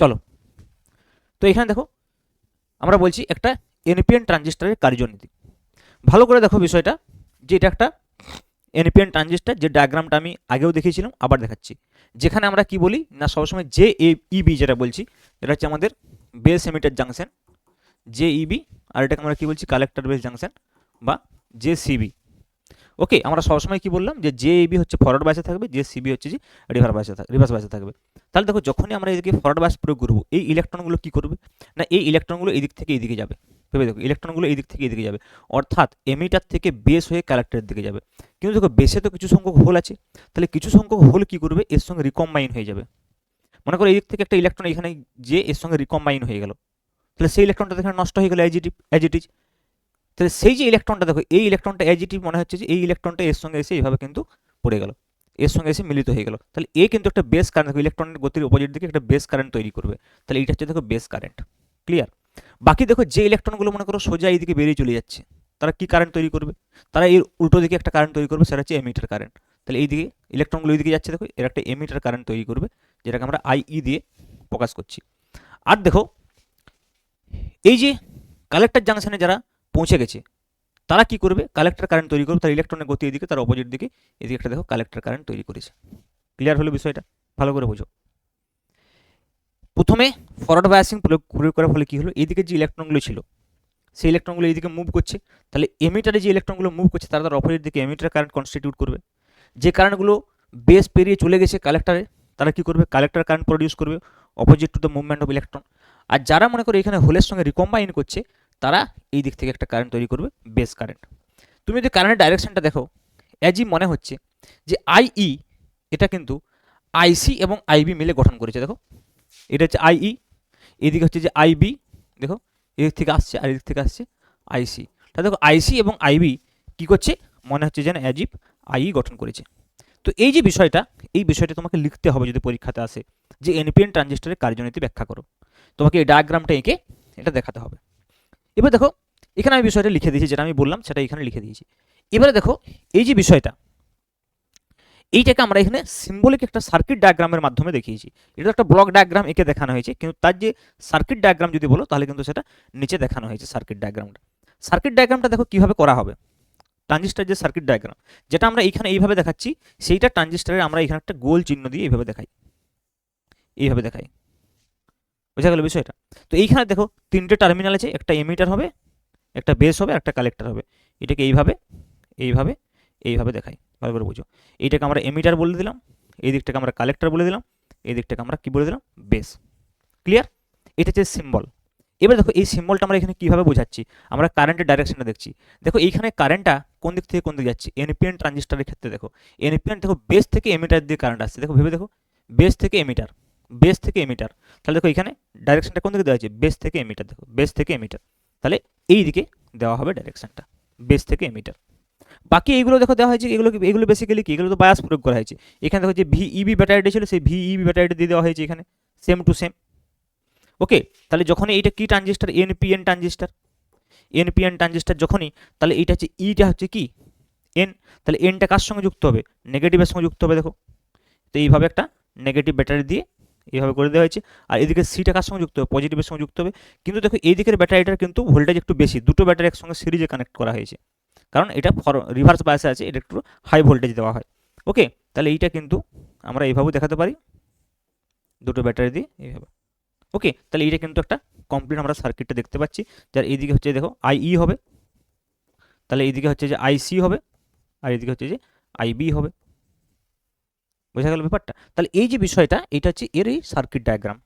চলো। তো এখানে দেখো আমরা বলছি একটা এনপিএন ট্রানজিস্টারের কার্যনীতি। ভালো করে দেখো বিষয়টা, যে এটা একটা এনপিএন ট্রানজিস্টার, যে ডায়াগ্রামটা আমি আগেও দেখিয়েছিলাম আবার দেখাচ্ছি। যেখানে আমরা কি বলি না, সবসময় জে ইবি যেটা বলছি, এটা হচ্ছে আমাদের বেস এমিটার জাংশন জে ইবি, আর এটাকে আমরা কি বলছি, কালেক্টর বেস জাংশন বা জে সিবি। ওকে, আমরা সবসময় কি বললাম যে জে ইবি হচ্ছে ফরওয়ার্ড বায়াসে থাকবে, জে সিবি হচ্ছে যে রিভার্স বায়াসে থাকবে। তাহলে দেখো যখনই আমরা এদিকে ফরওয়ার্ড বায়াস প্রয়োগ করবো, এই ইলেকট্রনগুলো কি করবে না, এই ইলেকট্রনগুলো এদিক থেকে এদিকে যাবে। ভেবে দেখো, ইলেকট্রনগুলো এদিক থেকে এদিকে যাবে, অর্থাৎ এমিটার থেকে বেস হয়ে কালেক্টরের দিকে যাবে। কিন্তু দেখো বেসে তো কিছু সংখ্যক হোল আছে, তাহলে কিছু সংখ্যক হোল কি করবে, এর সঙ্গে রিকম্বাইন হয়ে যাবে। মনে করো এই দিক থেকে একটা ইলেকট্রন এখানে যে এর সঙ্গে রিকম্বাইন হয়ে গেল, তাহলে সেই ইলেকট্রনটা এখানে নষ্ট হয়ে গেল অ্যাজ ইট ইজ। তাহলে সেই যে ইলেকট্রনটা দেখো, এই ইলেকট্রনটা অ্যাজ ইট ইজ মনে হচ্ছে যে এই ইলেকট্রনটা এর সঙ্গে এসে এইভাবে কিন্তু পড়ে গেল, এর সঙ্গে এসে মিলিত হয়ে গেল। তাহলে এ কিন্তু একটা বেস কারেন্ট, দেখো ইলেকট্রনের গতির অপোজিট দিকে একটা বেস কারেন্ট তৈরি করবে। তাহলে এইটা হচ্ছে দেখো বেস কারেন্ট। ক্লিয়ার? বাকি দেখো যে ইলেকট্রনগুলো মনে করো সোজা এইদিকে বেরিয়ে চলে যাচ্ছে, তারা কি কারেন্ট তৈরি করবে, তারা এর উল্টো দিকে একটা কারেন্ট তৈরি করবে, সেটা হচ্ছে এমিটার কারেন্ট। তাহলে এইদিকে ইলেকট্রনগুলো এইদিকে যাচ্ছে, দেখো এর একটা এমিটার কারেন্ট তৈরি করবে, যেটাকে আমরা আইই দিয়ে প্রকাশ করছি। আর দেখো এই যে কালেক্টর জাংশনে যারা পৌঁছে গেছে তারা কি করবে, কালেক্টর কারেন্ট তৈরি করবে, তার ইলেকট্রনের গতি এদিকে, তার অপোজিট দিকে এদিকে একটা দেখো কালেক্টর কারেন্ট তৈরি করেছে। ক্লিয়ার হলো বিষয়টা? ভালো করে বুঝো। প্রথমে ফরওয়ার্ড বায়াসিং প্রয়োগ করার ফলে কি হলো, এইদিকে যে ইলেকট্রনগুলো ছিল সেই ইলেকট্রনগুলো এইদিকে মুভ করছে, তাহলে এমিটারে যে ইলেকট্রনগুলো মুভ করছে তারা তার অপোজিট দিকে এমিটার কারেন্ট কনস্টিটিউট করবে। যে কারেন্টগুলো বেস পেরিয়ে চলে গেছে কালেক্টরে, তারা কি করবে, কালেক্টর কারেন্ট প্রডিউস করবে opposite to the movement of electron. আর যারা মনে করে এখানে হোলের সঙ্গে রিকম্বাইন করছে, তারা এই দিক থেকে একটা কারেন্ট তৈরি করবে, বেস কারেন্ট। তুমি যদি কারেন্টের ডাইরেকশনটা দেখো, অ্যাজই মনে হচ্ছে যে আইই এটা কিন্তু আইসি এবং আইবি মিলে গঠন করেছে। দেখো এটা হচ্ছে আইই, এদিকে হচ্ছে যে আইবি, দেখো এদিক থেকে আসছে আর এদিক থেকে আসছে আইসি। তাহলে দেখো আইসি এবং আইবি কী করছে, মনে হচ্ছে যেন অ্যাজিভ আইই গঠন করেছে। তো এই যে বিষয়টা, এই বিষয়টা তোমাকে লিখতে হবে যদি পরীক্ষাতে আসে যে এনপিএন ট্রানজিস্টরের কার্যনীতি ব্যাখ্যা করো, তোমাকে এই ডায়াগ্রামটা এঁকে এটা দেখাতে হবে। এবার দেখো এখানে আমি বিষয়টা লিখে দিয়েছি, যেটা আমি বললাম সেটা এখানে লিখে দিয়েছি। এবারে দেখো এই যে বিষয়টা, এইটাকে আমরা এখানে সিম্বলিক একটা সার্কিট ডায়াগ্রামের মাধ্যমে দেখিয়েছি। এটা একটা ব্লক ডায়াগ্রাম এঁকে দেখানো হয়েছে, কিন্তু তার যে সার্কিট ডায়াগ্রাম যদি বলো তাহলে কিন্তু সেটা নিচে দেখানো হয়েছে সার্কিট ডায়াগ্রামটা। সার্কিট ডায়াগ্রামটা দেখো কীভাবে করা হবে, ট্রানজিস্টার যে সার্কিট ডায়াগ্রাম যেটা আমরা এইখানে এইভাবে দেখাচ্ছি, সেইটা ট্রানজিস্টারের আমরা এখানে একটা গোল চিহ্ন দিয়ে এইভাবে দেখাই, এইভাবে দেখাই। বোঝা গেল বিষয়টা? তো এইখানে দেখো তিনটে টার্মিনাল আছে, একটা এমিটার হবে, একটা বেস হবে, একটা কালেক্টর হবে। এটাকে এইভাবে এইভাবে এইভাবে দেখাই, ভালো করে বুঝো। এইটাকে আমরা এমিটার বলে দিলাম, এই দিকটাকে আমরা কালেক্টর বলে দিলাম, এই দিকটাকে আমরা কি বলে দিলাম, বেস। ক্লিয়ার? এটা হচ্ছে সিম্বল। এবার দেখো এই সিম্বলটা আমরা এখানে কীভাবে বোঝাচ্ছি, আমরা কারেন্টের ডাইরেকশনটা দেখছি। দেখো এইখানে কারেন্টটা কোন দিক থেকে কোন দিকে যাচ্ছে, এনপিএন ট্রানজিস্টারের ক্ষেত্রে দেখো এনপিএন দেখো বেস থেকে এমিটার দিয়ে কারেন্ট আসছে, দেখো ভেবে দেখো বেস থেকে এমিটার, বেস থেকে এমিটার, তাহলে দেখো এখানে ডাইরেকশনটা কোন দিকে দেওয়া আছে, বেস থেকে এমিটার, দেখো বেস থেকে এমিটার, তাহলে এই দিকে দেওয়া হবে ডাইরেকশনটা, বেস থেকে এমিটার। বাকি এইগুলো দেখো দেওয়া হয়েছে, এগুলো বেসিক্যালি কি, এগুলো তো বায়াস প্রয়োগ করা হয়েছে। এখানে দেখো যে ভিইবি ব্যাটারিটা ছিল সেই ভিইবি ব্যাটারিটা দিয়ে দেওয়া হয়েছে এখানে, সেম টু সেম। ওকে, তাহলে যখন এইটা কি transistor, NPN transistor, NPN transistor যখনই, তাহলে এইটা হচ্ছে ইটা হচ্ছে কি এন, তাহলে এনটা কার সঙ্গে যুক্ত হবে, নেগেটিভের সঙ্গে যুক্ত হবে। দেখো তো এইভাবে একটা নেগেটিভ ব্যাটারি দিয়ে এইভাবে করে দেওয়া হয়েছে, আর এদিকে সিটা কার সঙ্গে যুক্ত হবে, পজিটিভের সঙ্গে যুক্ত হবে। কিন্তু দেখো এই দিকের ব্যাটারিটার কিন্তু ভোল্টেজ একটু বেশি, দুটো ব্যাটারি একসঙ্গে সিরিজে কানেক্ট করা হয়েছে, কারণ এটা রিভার্স বায়াসে আছে, এটা একটু হাই ভোল্টেজ দেওয়া হয়। ওকে, তাহলে এইটা কিন্তু আমরা এইভাবেও দেখাতে পারি, দুটো ব্যাটারি দিয়ে এইভাবে। ওকে, তাহলে এইটা কিন্তু একটা কমপ্লিট আমরা সার্কিটটা দেখতে পাচ্ছি, যার এইদিকে হচ্ছে দেখো আইই হবে, তাহলে এইদিকে হচ্ছে যে আইসি হবে, আর এইদিকে হচ্ছে যে আইবি হবে। বোঝা গেল ব্যাপারটা? তাহলে এই যে বিষয়টা, এটা হচ্ছে এর এই সার্কিট ডায়াগ্রাম।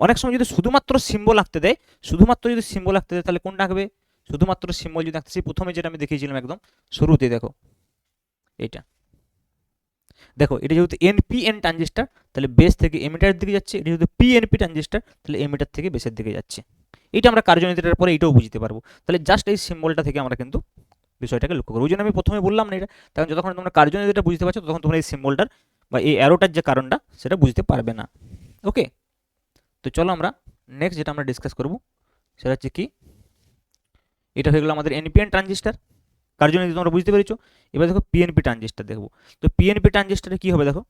অনেক সময় যদি শুধুমাত্র সিম্বল আঁকতে দেয়, শুধুমাত্র যদি সিম্বল আঁকতে দেয় তাহলে কোনটা আঁকবে, শুধুমাত্র সিম্বল যদি আঁকতে, প্রথমে যেটা আমি দেখিয়েছিলাম একদম শুরুতে, দেখো এইটা, দেখো এটা যেহেতু এনপিএন ট্রানজিস্টার, তাহলে বেস থেকে এমিটারের দিকে যাচ্ছে, এটা যেহেতু পিএনপি ট্রানজিস্টার, তাহলে এমিটার থেকে বেসের দিকে যাচ্ছে। এটা আমরা কার্যনীতিটার পরে এটাও বুঝতে পারবো। তাহলে জাস্ট এই সিম্বলটা থেকে আমরা কিন্তু বিষয়টাকে লক্ষ্য করবো। ওই জন্য আমি প্রথমে বললাম না এটা, তখন যতক্ষণ তোমরা কার্যনীতিটা বুঝতে পারছো তখন তোমরা এই সিম্বলটার বা এই অ্যারোটার যে কারণটা সেটা বুঝতে পারবে না। ওকে, তো চলো আমরা নেক্সট যেটা আমরা ডিসকাস করবো সেটা হচ্ছে কি, এটা হয়ে গেলো আমাদের এনপিএন ট্রানজিস্টার, কার্যনীতি তোমরা বুঝতে পেরেছো। এবার দেখো পিএনপি ট্রানজিস্টার দেখবো। তো পিএনপি ট্রানজিস্টারে কী হবে, দেখো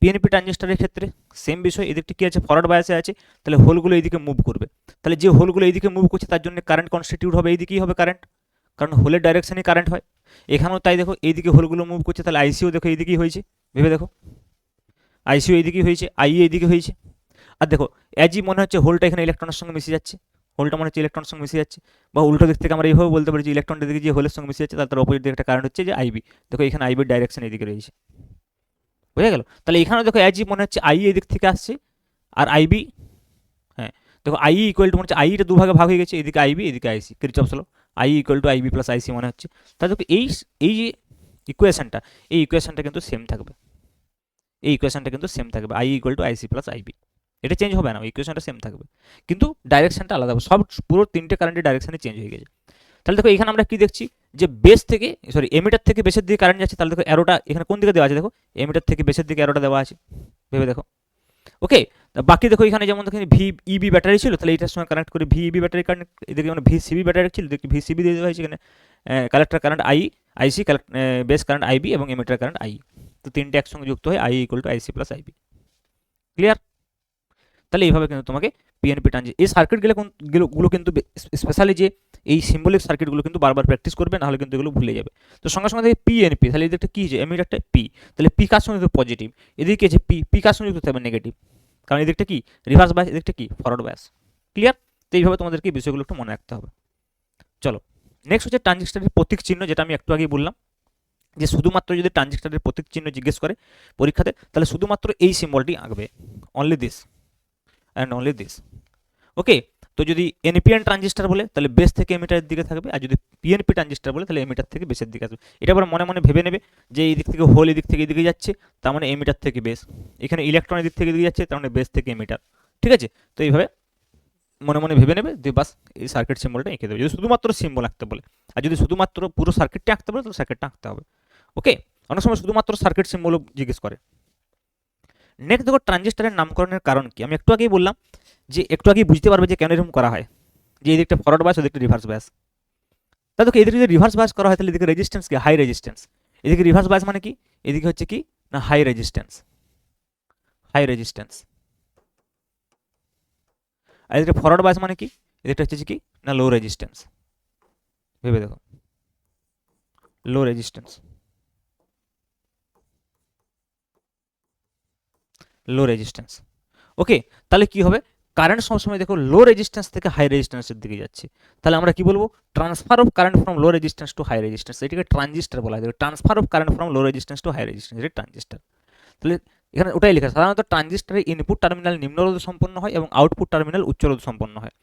পিএনপি ট্রানজিস্টারের ক্ষেত্রে সেম বিষয়, এদিকটা কী আছে, ফরওয়ার্ড বায়াসে আছে, তাহলে হোলগুলো এইদিকে মুভ করবে, তাহলে যে হোলগুলো এইদিকে মুভ করছে তার জন্য কারেন্ট কনস্টিটিউট হবে এইদিকেই হবে কারেন্ট, কারণ হোলের ডাইরেকশনই কারেন্ট হয়। এখানেও তাই, দেখো এইদিকে হোলগুলো মুভ করছে, তাহলে আইসিও দেখো এইদিকেই হয়েছে, ভেবে দেখো আইসিও এইদিকেই হয়েছে, আই এইদিকে হয়েছে। আর দেখো অ্যাজই মনে হচ্ছে হোলটা এখানে ইলেকট্রনের সঙ্গে মিশে যাচ্ছে, হোলটা মনে হচ্ছে ইলেকট্রনের সঙ্গে মিশে যাচ্ছে, বা উল্টো দিক থেকে আমরা এইভাবে বলতে পারি যে ইলেকট্রনটা দিকে যে হোলের সঙ্গে মিশে যাচ্ছে তার অপোজিট দিকে একটা কারেন্ট হচ্ছে যে আইবি। দেখো এখানে আইবির ডাইরেকশন এইদিকে রয়েছে, বোঝা গেল? তাহলে এখানেও দেখো অ্যাজই মনে হচ্ছে আই এই দিক থেকে আসছে, আর আইবি, হ্যাঁ দেখো আই ইকুয়াল টু মনে হচ্ছে আইটা দুভাগে ভাগ হয়ে গেছে, এদিকে আইবি এদিকে আইসি, কিরচপস হলো I equal to IB plus IC মনে হচ্ছে। তাহলে দেখো এই যে ইকুয়েশনটা, এই ইকুয়েশনটা কিন্তু সেম থাকবে, এই ইকুয়েশনটা কিন্তু সেম থাকবে, I equal to IC plus IB, এটা চেঞ্জ হবে না, ইকুয়েশনটা সেম থাকবে, কিন্তু ডাইরেকশনটা আলাদা হবে, সব পুরো তিনটে কারেন্টের ডাইরেকশনে চেঞ্জ হয়ে গেছে। তাহলে দেখো এখানে আমরা কি দেখছি, যে বেস থেকে সরি এমিটার থেকে বেসের দিকে কারেন্ট যাচ্ছে, তাহলে দেখো অ্যারোটা এখানে কোন দিকে দেওয়া আছে, দেখো এমিটার থেকে বেসের দিকে অ্যারোটা দেওয়া আছে, ভেবে দেখো। ওকে, বাকি দেখো এখানে যেমন দেখো ভিইবি ব্যাটারি ছিল, তাহলে এটার সঙ্গে কানেক্ট করে ভিইবি ব্যাটারি কানেক্ট, এদিকে যেমন ভিসিবি ব্যাটারি ছিল, দেখি ভিসিবি দিয়ে দেওয়া হয়েছে এখানে, collector current IC, base current IB এবং এমিটার কারেন্ট আই, তো তিনটে একসঙ্গে যুক্ত হয় I equal to IC plus IB. Clear? তাহলে এইভাবে কিন্তু তোমাকে পিএনপি ট্রানজিস্টার এই সার্কিটগুলো কিন্তু স্পেশালি যে এই সিম্বলিক সার্কিটগুলো কিন্তু বারবার প্র্যাকটিস করবে, নাহলে কিন্তু এগুলো ভুলে যাবে। তো সঙ্গে সঙ্গে দেখি পিএনপি, তাহলে এদিকটা কী যে এমিটারটা পি, তাহলে পি কার সঙ্গে পজিটিভ, এদিকে আছে পি কার সঙ্গে যুক্ত হবে নেগেটিভ, কারণ এদিকটা কি রিভার্স বায়াস, এদিকটা কি ফরওয়ার্ড বায়াস। ক্লিয়ার? তো এইভাবে তোমাদেরকে এই বিষয়গুলো একটু মনে রাখতে হবে। চলো নেক্সট হচ্ছে ট্রানজিস্টারের প্রতীক চিহ্ন, যেটা আমি একটু আগেই বললাম, যে শুধুমাত্র যদি ট্রানজিস্টারের প্রতীক চিহ্ন জিজ্ঞেস করে পরীক্ষাতে, তাহলে শুধুমাত্র এই সিম্বলটি আঁকবে, only this and only this. Okay, তো যদি এনপিএন ট্রানজিস্টার বলে তাহলে বেস থেকে এমিটারের দিকে থাকবে, আর যদি পিএনপি ট্রানজিস্টার বলে তাহলে এমিটার থেকে বেসের দিকে আসবে। এটা আবার মনে মনে ভেবে নেবে যে এই দিক থেকে হোল এদিক থেকে এদিকে যাচ্ছে, তার মানে এমিটার থেকে বেস, এখানে ইলেকট্রন এদিক থেকে এদিকে যাচ্ছে, তার মানে বেস থেকে এমিটার। ঠিক আছে, তো এইভাবে মনে মনে ভেবে নেবে, দিয়ে বাস এই সার্কিট সিম্বলটা এঁকে দেবে, যদি শুধুমাত্র সিম্বল আঁকতে বলে। আর যদি শুধুমাত্র পুরো সার্কিটটা আঁকতে বলে তাহলে সার্কিটটা আঁকতে হবে। ওকে, অনেক সময় শুধুমাত্র সার্কিট সিম্বলও জিজ্ঞেস করে। নেক্সট দেখো ট্রানজিস্টারের নামকরণের কারণ কি, আমি একটু আগেই বললাম যে একটু আগেই বুঝতে পারবে যে কেন এরকম করা হয়, যে এদিকটা ফরওয়ার্ড বায়াস ওদিকটা রিভার্স বায়াস। তাহলে দেখো এদিকে যদি রিভার্স বায়াস করা হয় তাহলে এদিকে রেজিস্ট্যান্স কি, হাই রেজিস্ট্যান্স, এদিকে রিভার্স বায়াস মানে কি, এদিকে হচ্ছে কি না হাই রেজিস্ট্যান্স, হাই রেজিস্ট্যান্স। আর এদিকে ফরওয়ার্ড বায়াস মানে কি, এদিকটা হচ্ছে কি না লো রেজিস্ট্যান্স, ভেবে দেখো লো রেজিস্ট্যান্স, লো রেজিস্ট্যান্স। ওকে, তাহলে কি হবে, কারেন্ট সবসময় দেখো লো রেজিস্ট্যান্স থেকে হাই রেজিস্ট্যান্সের দিকে যাচ্ছে, তাহলে আমরা কি বলবো, transfer of current from low resistance to high resistance, এটাকে ট্রানজিস্টার বলা হয়, transfer of current from low resistance to high resistance, এটা ট্রানজিস্টার। তাহলে এখানে ওটাই লেখা, সাধারণত ট্রানজিস্টারের ইনপুট টার্মিনাল নিম্ন রোধ সম্পন্ন হয় এবং আউটপুট টার্মিনাল উচ্চ রোধ সম্পন্ন হয়।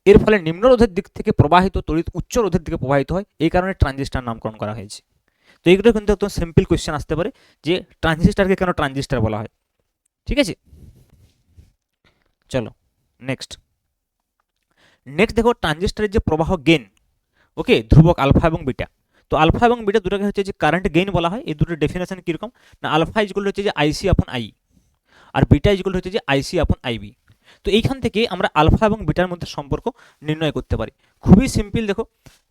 এর ফলে নিম্ন রোধের দিক থেকে প্রবাহিত তড়িৎ উচ্চ রোধের দিকে প্রবাহিত হয়, এই কারণে ট্রানজিস্টার নামকরণ করা হয়েছে। তো এইগুলো কিন্তু একদম সিম্পল কোয়েশ্চেন আসতে পারে যে ট্রানজিস্টারকে কেন ট্রানজিস্টার বলা হয়। ঠিক আছে, চলো নেক্সট দেখো ট্রানজিস্টারের যে প্রবাহ গেইন, ওকে, ধ্রুবক আলফা এবং বিটা। তো আলফা এবং বিটা দুটোকে হচ্ছে যে কারেন্ট গেইন বলা হয়। এই দুটোর ডেফিনেশন কীরকম না, আলফা ইজগুলো হচ্ছে যে আইসি আপন আই, আর বিটা ইজগুলো হচ্ছে যে আইসি আপন আইবি। তো এইখান থেকে আমরা আলফা এবং বিটার মধ্যে সম্পর্ক নির্ণয় করতে পারি। খুবই সিম্পল, দেখো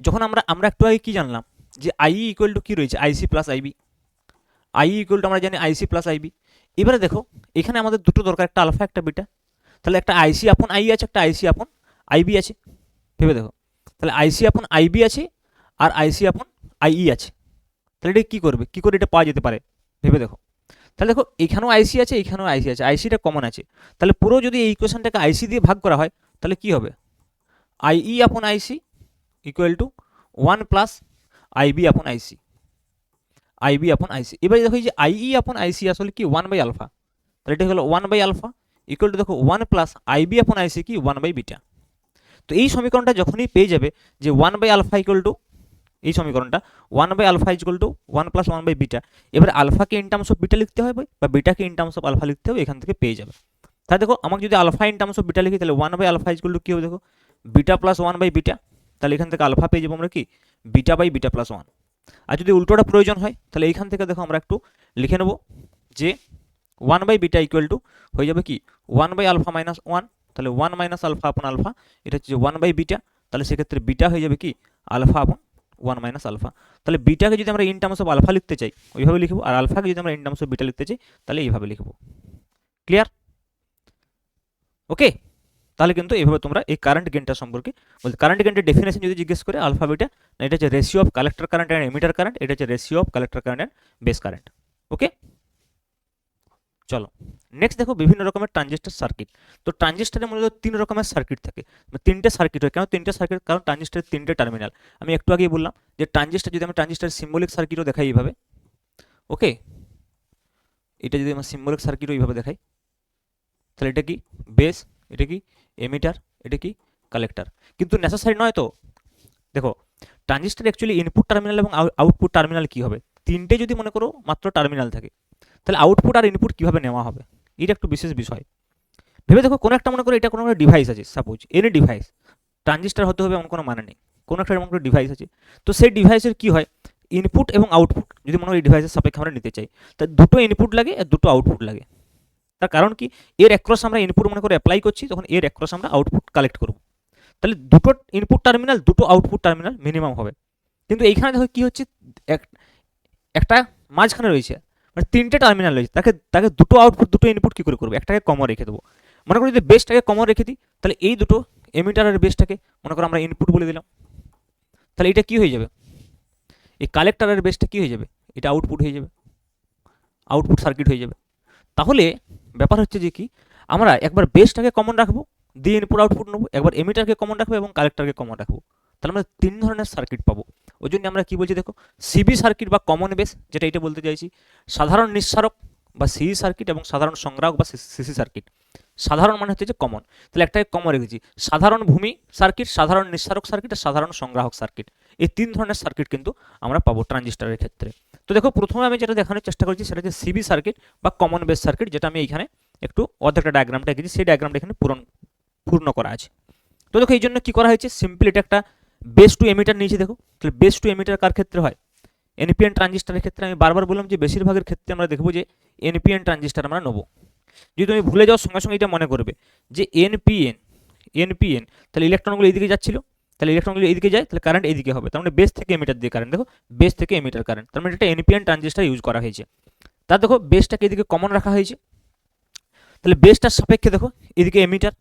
যখন আমরা একটু আগে কী জানলাম যে আই ইকুয়াল টু কী রয়েছে, IC plus IB. I equal to আমরা জানি আইসি প্লাস আইবি। এবারে দেখো এখানে আমাদের দুটো দরকার, একটা আলফা একটা বিটা। তাহলে একটা আইসি আপন আই আছে, একটা আইসি আপন আইবি আছে। ভেবে দেখো, তাহলে আইসি আপন আইবি আছে আর আইসি আপন আইই আছে। তাহলে এটা কী করবে, কী করে এটা পাওয়া যেতে পারে ভেবে দেখো। তাহলে দেখো এখানেও আইসি আছে, এখানেও আইসি আছে, আইসিটা কমন আছে। তাহলে পুরো যদি এই ইকুয়েশনটাকে আইসি দিয়ে ভাগ করা হয় তাহলে কী হবে, আইই আপন আইসি ইকুয়াল টু 1 প্লাস আইবি আপন আইসি, আইবি আপন আইসি। এবারে দেখো এই যে আইই আপন আইসি আসলে কি 1 বাই আলফা, তাহলে এটা হলো 1 বাই আলফা ইকুয়াল টু দেখো 1 প্লাস আইবি আপন আইসি কি 1 বাই বিটা। তো এই সমীকরণটা যখনই পেয়ে যাবে যে 1 বাই আলফা ইকুয়াল টু, এই সমীকরণটা 1 by alpha equal to 1 plus 1 by beta, এবার আলফাকে ইন টার্মস অফ বিটা লিখতে হবে বা বিটাকে ইন টার্মস অফ আলফা লিখতে হবে, এখান থেকে পেয়ে যাবে। তাহলে দেখো আমাকে যদি alpha in terms of beta লিখি তাহলে 1 বাই আলফা ইকুয়াল টু কী হবে, দেখো বিটা প্লাস 1 বাই বিটা। তাহলে এখান থেকে আলফা পেয়ে যাবো আমরা কি বিটা বাই বিটা প্লাস 1। আর যদি উল্টোটা প্রয়োজন হয় তাহলে এইখান থেকে দেখো আমরা একটু লিখে নেব যে 1 বাই বিটা ইকুয়াল টু হয়ে যাবে কি 1 বাই আলফা মাইনাস 1। তাহলে 1 মাইনাস আলফা আপন আলফা, এটা হচ্ছে 1 বাই বিটা। তাহলে সেক্ষেত্রে বিটা হয়ে যাবে কি আলফা আপন 1 মাইনাস আলফা। তাহলে বিটাকে যদি আমরা ইন টার্মস অফ আলফা লিখতে চাই ওইভাবে লিখবো, আর আলফাকে যদি আমরা ইন টার্মস অফ বিটা লিখতে চাই তাহলে এইভাবে লিখবো। ক্লিয়ার? ওকে, তাহলে কিন্তু এইভাবে তোমরা এই কারেন্ট গেইনটা সম্পর্কে বলতে, কারেন্ট গেইনের ডেফিনেশন যদি জিজ্ঞেস করে আলফা বিটা, না এটা হচ্ছে ratio of collector current and emitter current, এটা হচ্ছে ratio of collector current and base current. Okay, চলো নেক্সট দেখো বিভিন্ন রকমের ট্রানজিস্টর সার্কিট। তো ট্রানজিস্টারে মূলত 3 রকমের সার্কিট থাকে, তিনটে সার্কিট হয়। কেন তিনটে সার্কিট, কারণ ট্রানজিস্টারের 3টে টার্মিনাল। আমি একটু আগেই বললাম যে ট্রানজিস্টার যদি আমি ট্রানজিস্টারের সিম্বলিক সার্কিটও দেখাই এইভাবে, ওকে, এটা যদি আমার সিম্বলিক সার্কিটও এইভাবে দেখাই তাহলে এটা কি বেস, এটা কি এমিটার, এটা কি কালেক্টর। কিন্তু নেসেসারি নয় তো। দেখো ট্রানজিস্টার অ্যাকচুয়ালি ইনপুট টার্মিনাল এবং আউটপুট টার্মিনাল কি হবে, তিনটে যদি মনে করো মাত্র টার্মিনাল থাকে তাহলে আউটপুট আর ইনপুট কীভাবে নেওয়া হবে, এটা একটু বিশেষ বিষয়। ভেবে দেখো কোনো একটা মনে করো এটা কোনো একটা ডিভাইস আছে, সাপোজ এনি ডিভাইস, ট্রানজিস্টার হতে হবে এমন কোনো মানে নেই, কোনো একটা এমন কোনো ডিভাইস আছে। তো সেই ডিভাইসের কী হয়, ইনপুট এবং আউটপুট যদি মনে হয় এই ডিভাইসের সাপেক্ষে আমরা নিতে চাই, তা দুটো ইনপুট লাগে আর দুটো আউটপুট লাগে। তার কারণ কি, এর অ্যাক্রস আমরা ইনপুট মনে করে অ্যাপ্লাই করছি, তখন এর অ্যাক্রস আমরা আউটপুট কালেক্ট করব। তাহলে দুটো ইনপুট টার্মিনাল দুটো আউটপুট টার্মিনাল মিনিমাম হবে। কিন্তু এইখানে দেখো কী হচ্ছে, একটা মাঝখানে রয়েছে, মানে 3টে টার্মিনাল রয়েছে, তাকে দুটো আউটপুট দুটো ইনপুট কী করে করবো, একটাকে কমন রেখে দেবো। মনে করি যদি বেসটাকে কমন রেখে দিই তাহলে এই দুটো এমিটার আর বেসটাকে মনে করো আমরা ইনপুট বলে দিলাম, তাহলে এটা কী হয়ে যাবে, এই কালেক্টরের বেসটা কী হয়ে যাবে, এটা আউটপুট হয়ে যাবে, আউটপুট সার্কিট হয়ে যাবে। তাহলে ব্যাপার হচ্ছে যে কি, আমরা একবার বেসটাকে কমন রাখবো দিয়ে ইনপুট আউটপুট নেবো, একবার এমিটারকে কমন রাখবো এবং কালেক্টরকে কমন রাখবো, তাহলে আমরা 3 ধরনের সার্কিট পাবো। ওই জন্য আমরা কী বলছি দেখো, সিবি সার্কিট বা কমন বেস, যেটা এটা বলতে চাইছি, সাধারণ নিঃসারক বা সিই সার্কিট এবং সাধারণ সংগ্রাহক বা সিসি সার্কিট। সাধারণ মানে হচ্ছে যে কমন, তাহলে একটাকে কমন রেখেছি, সাধারণ ভূমি সার্কিট, সাধারণ নিঃসারক সার্কিট আর সাধারণ সংগ্রাহক সার্কিট। এই 3 ধরনের সার্কিট কিন্তু আমরা পাবো ট্রানজিস্টারের ক্ষেত্রে। তো দেখো প্রথমে আমি যেটা দেখানোর চেষ্টা করছি সেটা হচ্ছে সিবি সার্কিট বা কমন বেস সার্কিট, যেটা আমি এইখানে একটু অর্ধেকটা ডায়াগ্রামটা এঁকেছি, সেই ডায়াগ্রামটা এখানে পূর্ণ করা আছে। তো দেখো এই জন্য কী করা হয়েছে, সিম্পল এটা একটা বেস টু এমিটার নিয়েছি। দেখো তাহলে বেস টু এমিটার কার ক্ষেত্রে হয়, এনপিএন ট্রানজিস্টারের ক্ষেত্রে। আমি বারবার বললাম যে বেশিরভাগের ক্ষেত্রে আমরা দেখবো যে এনপিএন ট্রানজিস্টার আমরা নেবো। যদি তুমি ভুলে যাওয়ার সঙ্গে সঙ্গে এটা মনে করবে যে এনপিএন, তাহলে ইলেকট্রনগুলো এইদিকে যাচ্ছিল, তাহলে ইলেকট্রনগুলো এইদিকে যায়, তাহলে কারেন্ট এইদিকে হবে, তার মানে বেস থেকে এমিটার দিয়ে কারেন্ট, দেখো বেস থেকে এমিটার কারেন্ট, তার মানে এটা এনপিএন ট্রানজিস্টার ইউজ করা হয়েছে। তার দেখো বেসটাকে এদিকে কমন রাখা হয়েছে, তাহলে বেসটার সাপেক্ষে দেখো এদিকে এমিটার,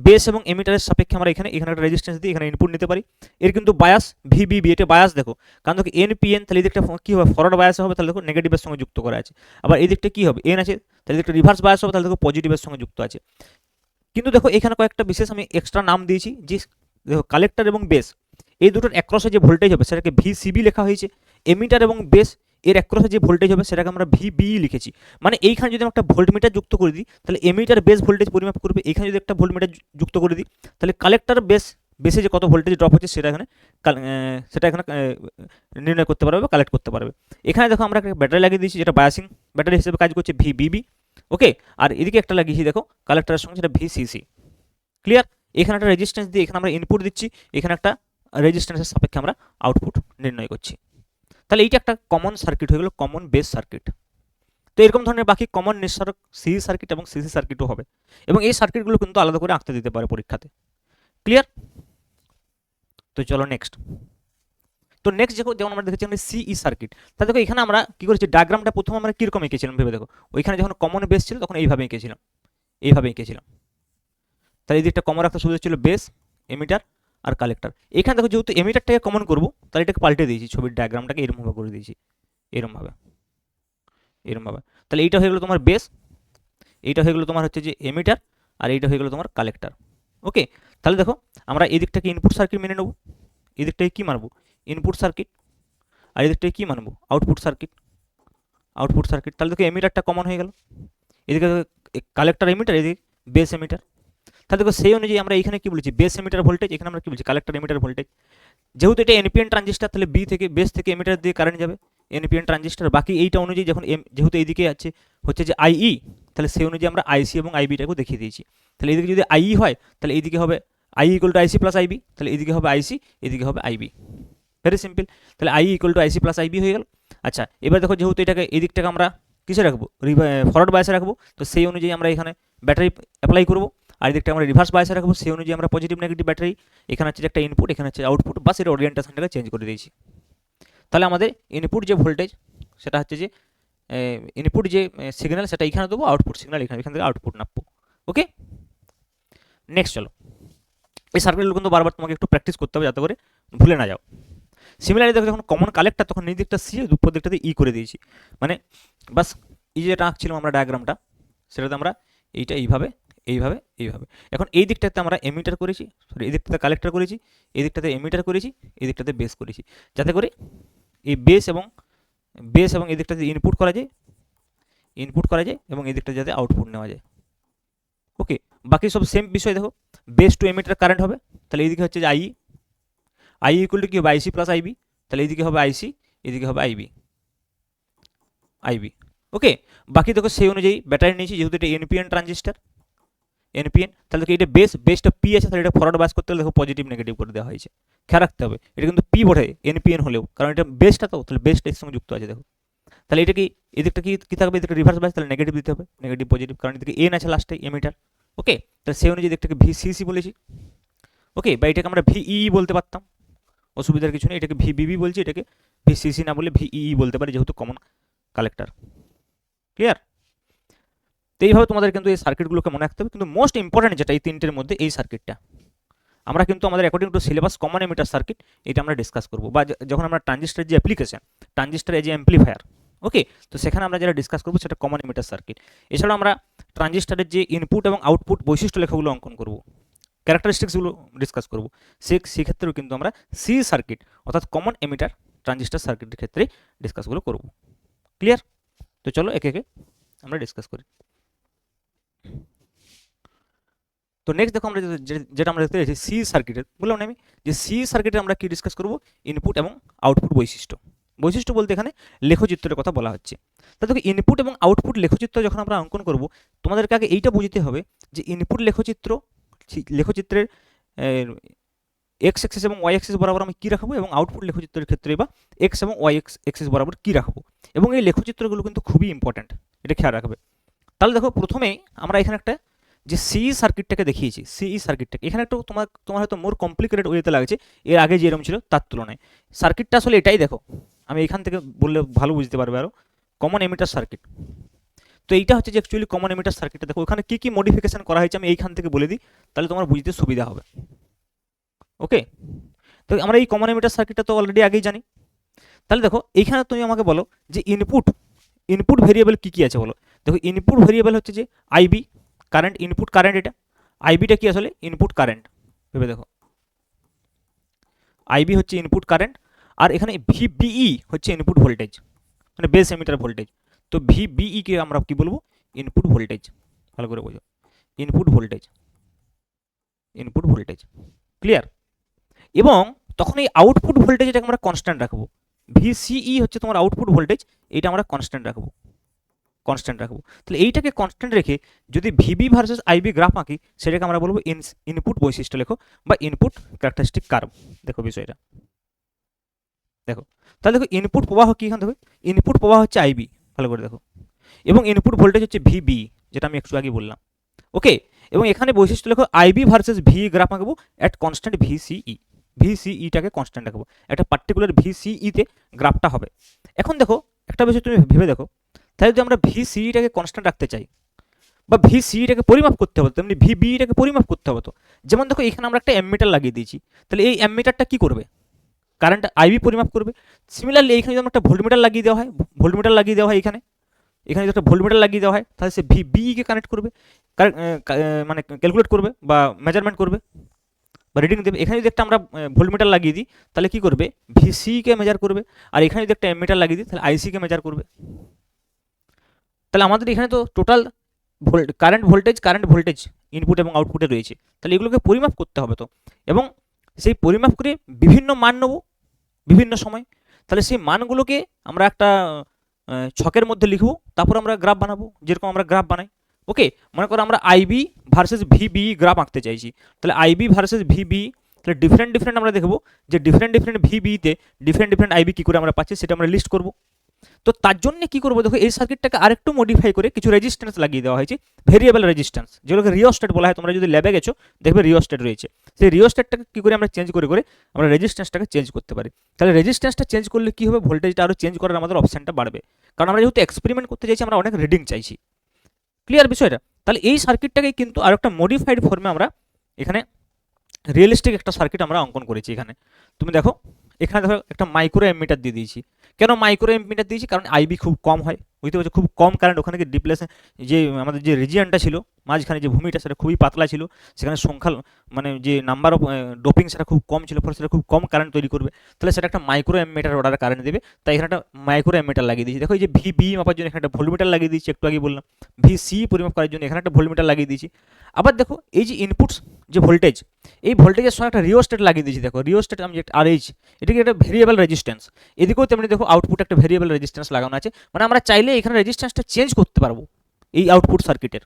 বেস এবং এমিটারের সাপেক্ষে আমরা এখানে একটা রেজিস্ট্যান্স দিয়ে এখানে ইনপুট নিতে পারি। এর কিন্তু বায়াস ভিবিবি, এটা বায়াস দেখো, কারণ দেখো এনপিএন, তাহলে এদিকটা কী হবে, ফরওয়ার্ড বায়াস হবে, তাহলে দেখো নেগেটিভের সঙ্গে যুক্ত করা আছে। আবার এই দিকটা কী হবে, এন আছে, তাহলে এদিকটা রিভার্স বায়াস হবে, তাহলে দেখো পজিটিভের সঙ্গে যুক্ত আছে। কিন্তু দেখো এখানে কয়েকটা বিশেষ আমি এক্সট্রা নাম দিয়েছি, যে দেখো কালেক্টর এবং বেস এই দুটোর অ্যাক্রসে যে ভোল্টেজ হবে সেটাকে ভিসিবি লেখা হয়েছে, এমিটার এবং বেস এর অ্যাক্রসে যে ভোল্টেজ হবে সেটাকে আমরা ভিবিই লিখেছি। মানে এইখানে যদি আমরা একটা ভোল্টমিটার যুক্ত করে দিই তাহলে এমিটার বেস ভোল্টেজ পরিমাপ করবে, এখানে যদি একটা ভোল্টমিটার যুক্ত করে দিই তাহলে কালেক্টর বেস বেসে যে কত ভোল্টেজ ড্রপ হচ্ছে সেটা এখানে নির্ণয় করতে পারবে বা কালেক্ট করতে পারবে। এখানে দেখো আমরা একটা ব্যাটারি লাগিয়ে দিয়েছি যেটা বায়াসিং ব্যাটারি হিসেবে কাজ করছে VBB। ওকে, আর এদিকে একটা লাগিয়েছি দেখো কালেক্টরের সঙ্গে সেটা VCC। ক্লিয়ার? এখানে একটা রেজিস্ট্যান্স দিয়ে এখানে আমরা ইনপুট দিচ্ছি, এখানে একটা রেজিস্ট্যান্সের সাপেক্ষে আমরা আউটপুট নির্ণয় করছি। তাহলে এইটা একটা কমন সার্কিট হয়ে গেল, কমন বেস সার্কিট। তো এরকম ধরনের বাকি কমন নিঃসারক সিই সার্কিট এবং সিসি সার্কিটও হবে, এবং এই সার্কিটগুলো কিন্তু আলাদা করে আঁকতে দিতে পারে পরীক্ষাতে। ক্লিয়ার? তো চলো নেক্সট। তো নেক্সট যেমন আমরা দেখেছি সিই সার্কিট, তাহলে দেখো এখানে আমরা কি করেছি, ডায়াগ্রামটা প্রথমে আমরা কীরকম এঁকেছিলাম ভেবে দেখো। ওইখানে যখন কমন বেস ছিল তখন এইভাবে এঁকেছিলাম, এইভাবে এঁকেছিলাম। তাহলে এই দিকটা কমন রাখতে সুবিধা ছিল বেস, এমিটার আর কালেক্টর। এখানে দেখো যেহেতু এমিটারটাকে কমন করবো তাহলে এটাকে পাল্টে দিয়েছি, ছবির ডায়াগ্রামটাকে এরকমভাবে করে দিয়েছি, এরকমভাবে, এরকমভাবে। তাহলে এইটা হয়ে গেলো তোমার বেস, এইটা হয়ে গেলো তোমার হচ্ছে যে এমিটার, আর এইটা হয়ে গেলো তোমার কালেক্টর। ওকে, তাহলে দেখো আমরা এই দিকটাকে ইনপুট সার্কিট মেনে নেবো, এই দিকটাকে কী মানবো, ইনপুট সার্কিট, আর এই দিকটাকে কী মানবো, আউটপুট সার্কিট, আউটপুট সার্কিট। তাহলে দেখো এমিটারটা কমন হয়ে গেল, এদিকে কালেক্টর এমিটার, এদিকে বেস এমিটার। তাহলে দেখো সেই অনুযায়ী আমরা এখানে কি বলেছি, বেস এমিটার ভোল্টেজ, এখানে আমরা কি বলছি কালেক্টর এমিটার ভোল্টেজ। যেহেতু এটা এনপিএন ট্রানজিস্টার তাহলে বি থেকে বেস থেকে এমিটার দিয়ে কারেন্ট যাবে, এনপিএন ট্রানজিস্টার। বাকি এইটা অনুযায়ী যখন যেহেতু এইদিকে আছে হচ্ছে যে আইই, তাহলে সেই অনুযায়ী আমরা আইসি এবং আইবিটাকেও দেখিয়ে দিয়েছি। তাহলে এইদিকে যদি আইই হয় তাহলে এইদিকে হবে I equal to IC plus IB, তাহলে এইদিকে হবে আইসি, এদিকে হবে আইবি। Very simple. তাহলে I equal to IC plus IB হয়ে গেল। আচ্ছা, এবার দেখো যেহেতু এটাকে এই দিকটাকে আমরা কিসে রাখবো, ফরওয়ার্ড বায়াসে রাখবো, তো সেই অনুযায়ী আমরা এখানে ব্যাটারি অ্যাপ্লাই করবো। আর এই দিকটা আমরা রিভার্স বায়াসে রাখবো, সেই অনুযায়ী আমরা পজিটিভ নেগেটিভ ব্যাটারি, এখানে হচ্ছে একটা ইনপুট, এখানে হচ্ছে আউটপুট, বাস এর ওরিয়েন্টেশনটাকে চেঞ্জ করে দিয়েছি। তাহলে আমাদের ইনপুট যে ভোল্টেজ সেটা হচ্ছে যে ইনপুট যে সিগন্যাল সেটা এখানে দেবো, আউটপুট সিগন্যাল এখানে, এখান থেকে আউটপুট নামবো। ওকে, নেক্সট চলো। এই সার্কিটগুলো কিন্তু বারবার তোমাকে একটু প্র্যাকটিস করতে হবে যাতে করে ভুলে না যাও। সিমিলারলি দেখো যখন কমন কালেক্টর তখন নিজ দিকটা সি, উপর দিকটাতে ই করে দিয়েছি, মানে বাস এই যেটা আঁকছিলাম আমরা ডায়াগ্রামটা সেটাতে আমরা এইটা এইভাবে এইভাবে এইভাবে। এখন এই দিকটাতে আমরা এমিটার করেছি, সরি এই দিকটাতে কালেক্টর করেছি, এই দিকটাতে এমিটার করেছি, এই দিকটাতে বেস করেছি, যাতে করে এই বেস এবং এই দিকটাতে ইনপুট করা যায়, ইনপুট করা যায়, এবং এই দিকটা যাতে আউটপুট নেওয়া যায়। ওকে, বাকি সব সেম বিষয়। দেখো বেস টু এমিটার কারেন্ট হবে, তাহলে এইদিকে হচ্ছে যে আই ইকুয়াল টু কি হবে আইসি প্লাস আইবি, তাহলে এইদিকে হবে আইসি, এদিকে হবে আইবি। ওকে, বাকি দেখো সেই অনুযায়ী ব্যাটারি নিয়েছি, যেহেতু এটা এনপিএন ট্রানজিস্টার, এনপিএন, তাহলে দেখো এটা বেসটা পি আছে, তাহলে এটা ফরওয়ার্ড বায়াস করতে হলে দেখো পজিটিভ নেগেটিভ করে দেওয়া হয়েছে, খেয়াল রাখতে হবে। এটা কিন্তু পি বটে এনপিএন হলেও, কারণ এটা বেসটা, তো তাহলে বেসটা এর সঙ্গে যুক্ত আছে। দেখো তাহলে এটা কি এদিকটা কি থাকবে, এদিকটা রিভার্স বায়াস, তাহলে নেগেটিভ দিতে হবে, নেগেটিভ পজিটিভ, কারণ এদিকে এন আছে লাস্টে এমিটার। ওকে, তাহলে সেই অনুযায়ী দিকটাকে ভিসিসি বলেছি। ওকে, বা এটাকে আমরা ভিই বলতে পারতাম, অসুবিধার কিছু নেই। এটাকে ভিবিবি বলছি, এটাকে ভিসিসি না বলে ভিই বলতে পারি, যেহেতু কমন কালেক্টর। ক্লিয়ার? তো এইভাবে তোমাদের কিন্তু এই সার্কিটগুলোকে মনে রাখতে হবে, কিন্তু মোস্ট ইম্পর্টেন্ট যেটা এই তিনটের মধ্যে এই সার্কিটটা আমরা কিন্তু আমাদের according to syllabus common emitter circuit এটা আমরা ডিসকাস করবো, বা যখন আমরা ট্রানজিস্টার যে application, transistor as a amplifier, okay, তো সেখানে আমরা যেটা ডিসকাস করবো সেটা কমন এমিটার সার্কিট। এছাড়াও আমরা ট্রানজিস্টারের যে ইনপুট এবং আউটপুট বৈশিষ্ট্য লেখাগুলো অঙ্কন করবো, ক্যারেক্টারিস্টিক্সগুলো ডিসকাস করবো, সেক্ষেত্রেও কিন্তু আমরা সি সার্কিট অর্থাৎ কমন এমিটার ট্রানজিস্টার সার্কিটের ক্ষেত্রে ডিসকাসগুলো করবো। ক্লিয়ার? তো চলো একে একে আমরা ডিসকাস করি। তো নেক্সট দেখো আমরা যেটা আমরা দেখতে পেয়েছি সি সার্কিটের, বললাম না আমি যে সি সার্কিটে আমরা কি ডিসকাস করবো, ইনপুট এবং আউটপুট বৈশিষ্ট্য। বৈশিষ্ট্য বলতে এখানে লেখচিত্রের কথা বলা হচ্ছে। তা দেখো ইনপুট এবং আউটপুট লেখচিত্র যখন আমরা অঙ্কন করব, তোমাদেরকে আগে এইটা বুঝতে হবে যে ইনপুট লেখচিত্রের এক্স এক্সিস এবং ওয়াই এক্সিস বরাবর আমি কী রাখবো, এবং আউটপুট লেখচিত্রের ক্ষেত্রে বা এক্স এবং ওয়াই এক্সিস বরাবর কী রাখবো, এবং এই লেখচিত্রগুলো কিন্তু খুবই ইম্পর্ট্যান্ট, এটা খেয়াল রাখবে। তাহলে দেখো প্রথমেই আমরা এখানে একটা যে সিই সার্কিটটাকে দেখিয়েছি, সিই সার্কিটটাকে এখানে একটু তোমার হয়তো মোর কমপ্লিকেটেড ওয়েতে লাগছে এর আগে যেরকম ছিল তার তুলনায়। সার্কিটটা আসলে এটাই, দেখো আমি এখান থেকে বললে ভালো বুঝতে পারবে আরও, কমন এমিটার সার্কিট। তো এইটা হচ্ছে যে অ্যাকচুয়ালি কমন এমিটার সার্কিটটা। দেখো ওখানে কী কী মডিফিকেশন করা হয়েছে আমি এইখান থেকে বলে দিই, তাহলে তোমার বুঝতে সুবিধা হবে। ওকে, তো আমরা এই কমন এমিটার সার্কিটটা তো অলরেডি আগেই জানি। তাহলে দেখো এইখানে তুমি আমাকে বলো যে ইনপুট ভেরিয়েবল কী কী আছে বলো। দেখো ইনপুট ভেরিয়েবল হচ্ছে যে আইবি, কারেন্ট, ইনপুট কারেন্ট। এটা আইবিটা কি আসলে ইনপুট কারেন্ট, ভেবে দেখো আইবি হচ্ছে ইনপুট কারেন্ট, আর এখানে ভিবিই হচ্ছে ইনপুট ভোল্টেজ, মানে বেস এমিটার ভোল্টেজ। তো ভিবিই কে আমরা কি বলবো, ইনপুট ভোল্টেজ। ভালো করে বোঝো, ইনপুট ভোল্টেজ, ক্লিয়ার? এবং তখন এই আউটপুট ভোল্টেজ এটাকে আমরা কনস্ট্যান্ট রাখবো। ভিসিই হচ্ছে তোমার আউটপুট ভোল্টেজ, এটা আমরা কনস্ট্যান্ট রাখবো, কনস্ট্যান্ট রাখবো। তাহলে এইটাকে কনস্ট্যান্ট রেখে যদি ভিবি ভার্সেস আইবি গ্রাফ আঁকি, সেটাকে আমরা বলবো ইনপুট বৈশিষ্ট্য লেখো বা ইনপুট ক্যারেক্টারিস্টিক কার্ভ। দেখো বিষয়টা দেখো, তাহলে দেখো ইনপুট প্রবাহ কি, এখানে দেখো ইনপুট প্রবাহ হচ্ছে আইবি, ভালো করে দেখো, এবং ইনপুট ভোল্টেজ হচ্ছে ভিবি, যেটা আমি একটু আগে বললাম। ওকে, এবং এখানে বৈশিষ্ট্য লেখো আইবি ভার্সেস ভি গ্রাফ আঁকবো অ্যাট কনস্ট্যান্ট ভিসিই, ভিসিইটাকে কনস্ট্যান্ট রাখবো, একটা পার্টিকুলার ভিসিইতে গ্রাফটা হবে। এখন দেখো একটা বিষয় তুমি ভেবে দেখো, তাহলে যদি আমরা ভিসিইটাকে কনস্ট্যান্ট রাখতে চাই বা ভিসিইটাকে পরিমাপ করতে হবে, তেমনি ভিবিইটাকে পরিমাপ করতে হবে। তো যেমন দেখো এখানে আমরা একটা অ্যামমিটার লাগিয়ে দিয়েছি, তাহলে এই অ্যামমিটারটা কি করবে, কারেন্ট আইবি পরিমাপ করবে। সিমিলারলি এখানে যদি একটা ভোল্টমিটার লাগিয়ে দেওয়া হয়, ভোল্টমিটার লাগিয়ে দেওয়া হয় এখানে, এখানে যদি একটা ভোল্টমিটার লাগিয়ে দেওয়া হয়, তাহলে সে ভিবিইকে কানেক্ট করবে, মানে ক্যালকুলেট করবে বা মেজারমেন্ট করবে বা রিডিং দেবে। এখানে যদি একটা আমরা ভোল্টমিটার লাগিয়ে দিই, তাহলে কি করবে, ভিসিকে মেজার করবে। আর এখানে যদি একটা অ্যামমিটার লাগিয়ে দিই, তাহলে আইসিকে মেজার করবে। তাহলে আমাদের এখানে তো টোটাল কারেন্ট ভোল্টেজ ইনপুট এবং আউটপুটে রয়েছে, তাহলে এগুলোকে পরিমাপ করতে হবে। তো এবং সেই পরিমাপ করে বিভিন্ন মান নেব বিভিন্ন সময়, তাহলে সেই মানগুলোকে আমরা একটা ছকের মধ্যে লিখবো, তারপর আমরা গ্রাফ বানাবো, যেরকম আমরা গ্রাফ বানাই। ওকে, মনে করো আমরা আইবি ভার্সেস ভিবি গ্রাফ আঁকতে চাইছি, তাহলে আইবি ভার্সেস ভিবি, তাহলে ডিফারেন্ট আমরা দেখবো যে ডিফারেন্ট ভিবিতে ডিফারেন্ট আইবি কী করে আমরা পাচ্ছি, সেটা আমরা লিস্ট করবো। তো তার জন্য কি করবো, দেখো এই সার্কিটটাকে আরেকটু মডিফাই করে কিছু রেজিস্ট্যান্স লাগিয়ে দেওয়া হয়েছে, ভেরিয়েবল রেজিস্ট্যান্স, যেগুলোকে রিওস্ট্যাট বলা হয়। তোমরা যদি ল্যাবে গেছো দেখবে রিওস্ট্যাট রয়েছে, সেই রিওস্ট্যাটটাকে কী করে আমরা চেঞ্জ করে আমরা রেজিস্ট্যান্সটাকে চেঞ্জ করতে পারি। তাহলে রেজিস্ট্যান্সটা চেঞ্জ করলে কী হবে, ভোল্টেজটা আরও চেঞ্জ করার আমাদের অপশানটা বাড়বে, কারণ আমরা যেহেতু এক্সপেরিমেন্ট করতে চাইছি, আমরা অনেক রিডিং চাইছি। ক্লিয়ার বিষয়টা? তাহলে এই সার্কিটটাকে কিন্তু আর একটা মডিফাইড ফর্মে আমরা এখানে রিয়েলিস্টিক একটা সার্কিট আমরা অঙ্কন করেছি। এখানে তুমি দেখো, এখানে দেখো একটা মাইক্রো এমিটার দিয়ে দিয়েছি। কেন মাইক্রো এমিটার দিয়েছি, কারণ আইবি খুব কম হয়, বুঝতে পারছো, খুব কম কারেন্ট ওখানে কি ডিপ্লেশন, যে আমাদের যে রিজিয়নটা ছিল মাঝখানে যে ভূমিটা, সেটা খুবই পাতলা ছিল, সেখানে সংখ্যা মানে যে নাম্বার অফ ডোপিং সেটা খুব কম ছিল, ফলে সেটা খুব কম কারেন্ট তৈরি করবে। তাহলে সেটা একটা মাইক্রো এমিটার অর্ডার কারেন্ট দেবে, তাই এখানে একটা মাইক্রো এমিটার লাগিয়ে দিয়েছি। দেখো এই যে ভিবি মাপার জন্য এখানে একটা ভোল্টমিটার লাগিয়ে দিয়েছি, একটু আগে বললাম। ভিসি পরিমাপ করার জন্য এখানে একটা ভোল্টমিটার লাগিয়ে দিয়েছি। আবার দেখো এই যে ইনপুটস যে ভোল্টেজ, এই ভোল্টেজের সঙ্গে একটা রিওস্ট্যাট লাগিয়ে দিয়েছি। দেখো রিওস্ট্যাট আমি একটা আরএইচ, এটাকে একটা ভেরিয়েবল রেজিস্ট্যান্স, এদিকেও তেমনি দেখো আউটপুট একটা ভেরিয়েবল রেজিস্ট্যান্স লাগানো আছে, মানে আমরা চাইলে এখানে রেজিস্ট্যান্সটা চেঞ্জ করতে পারবো এই আউটপুট সার্কিটের,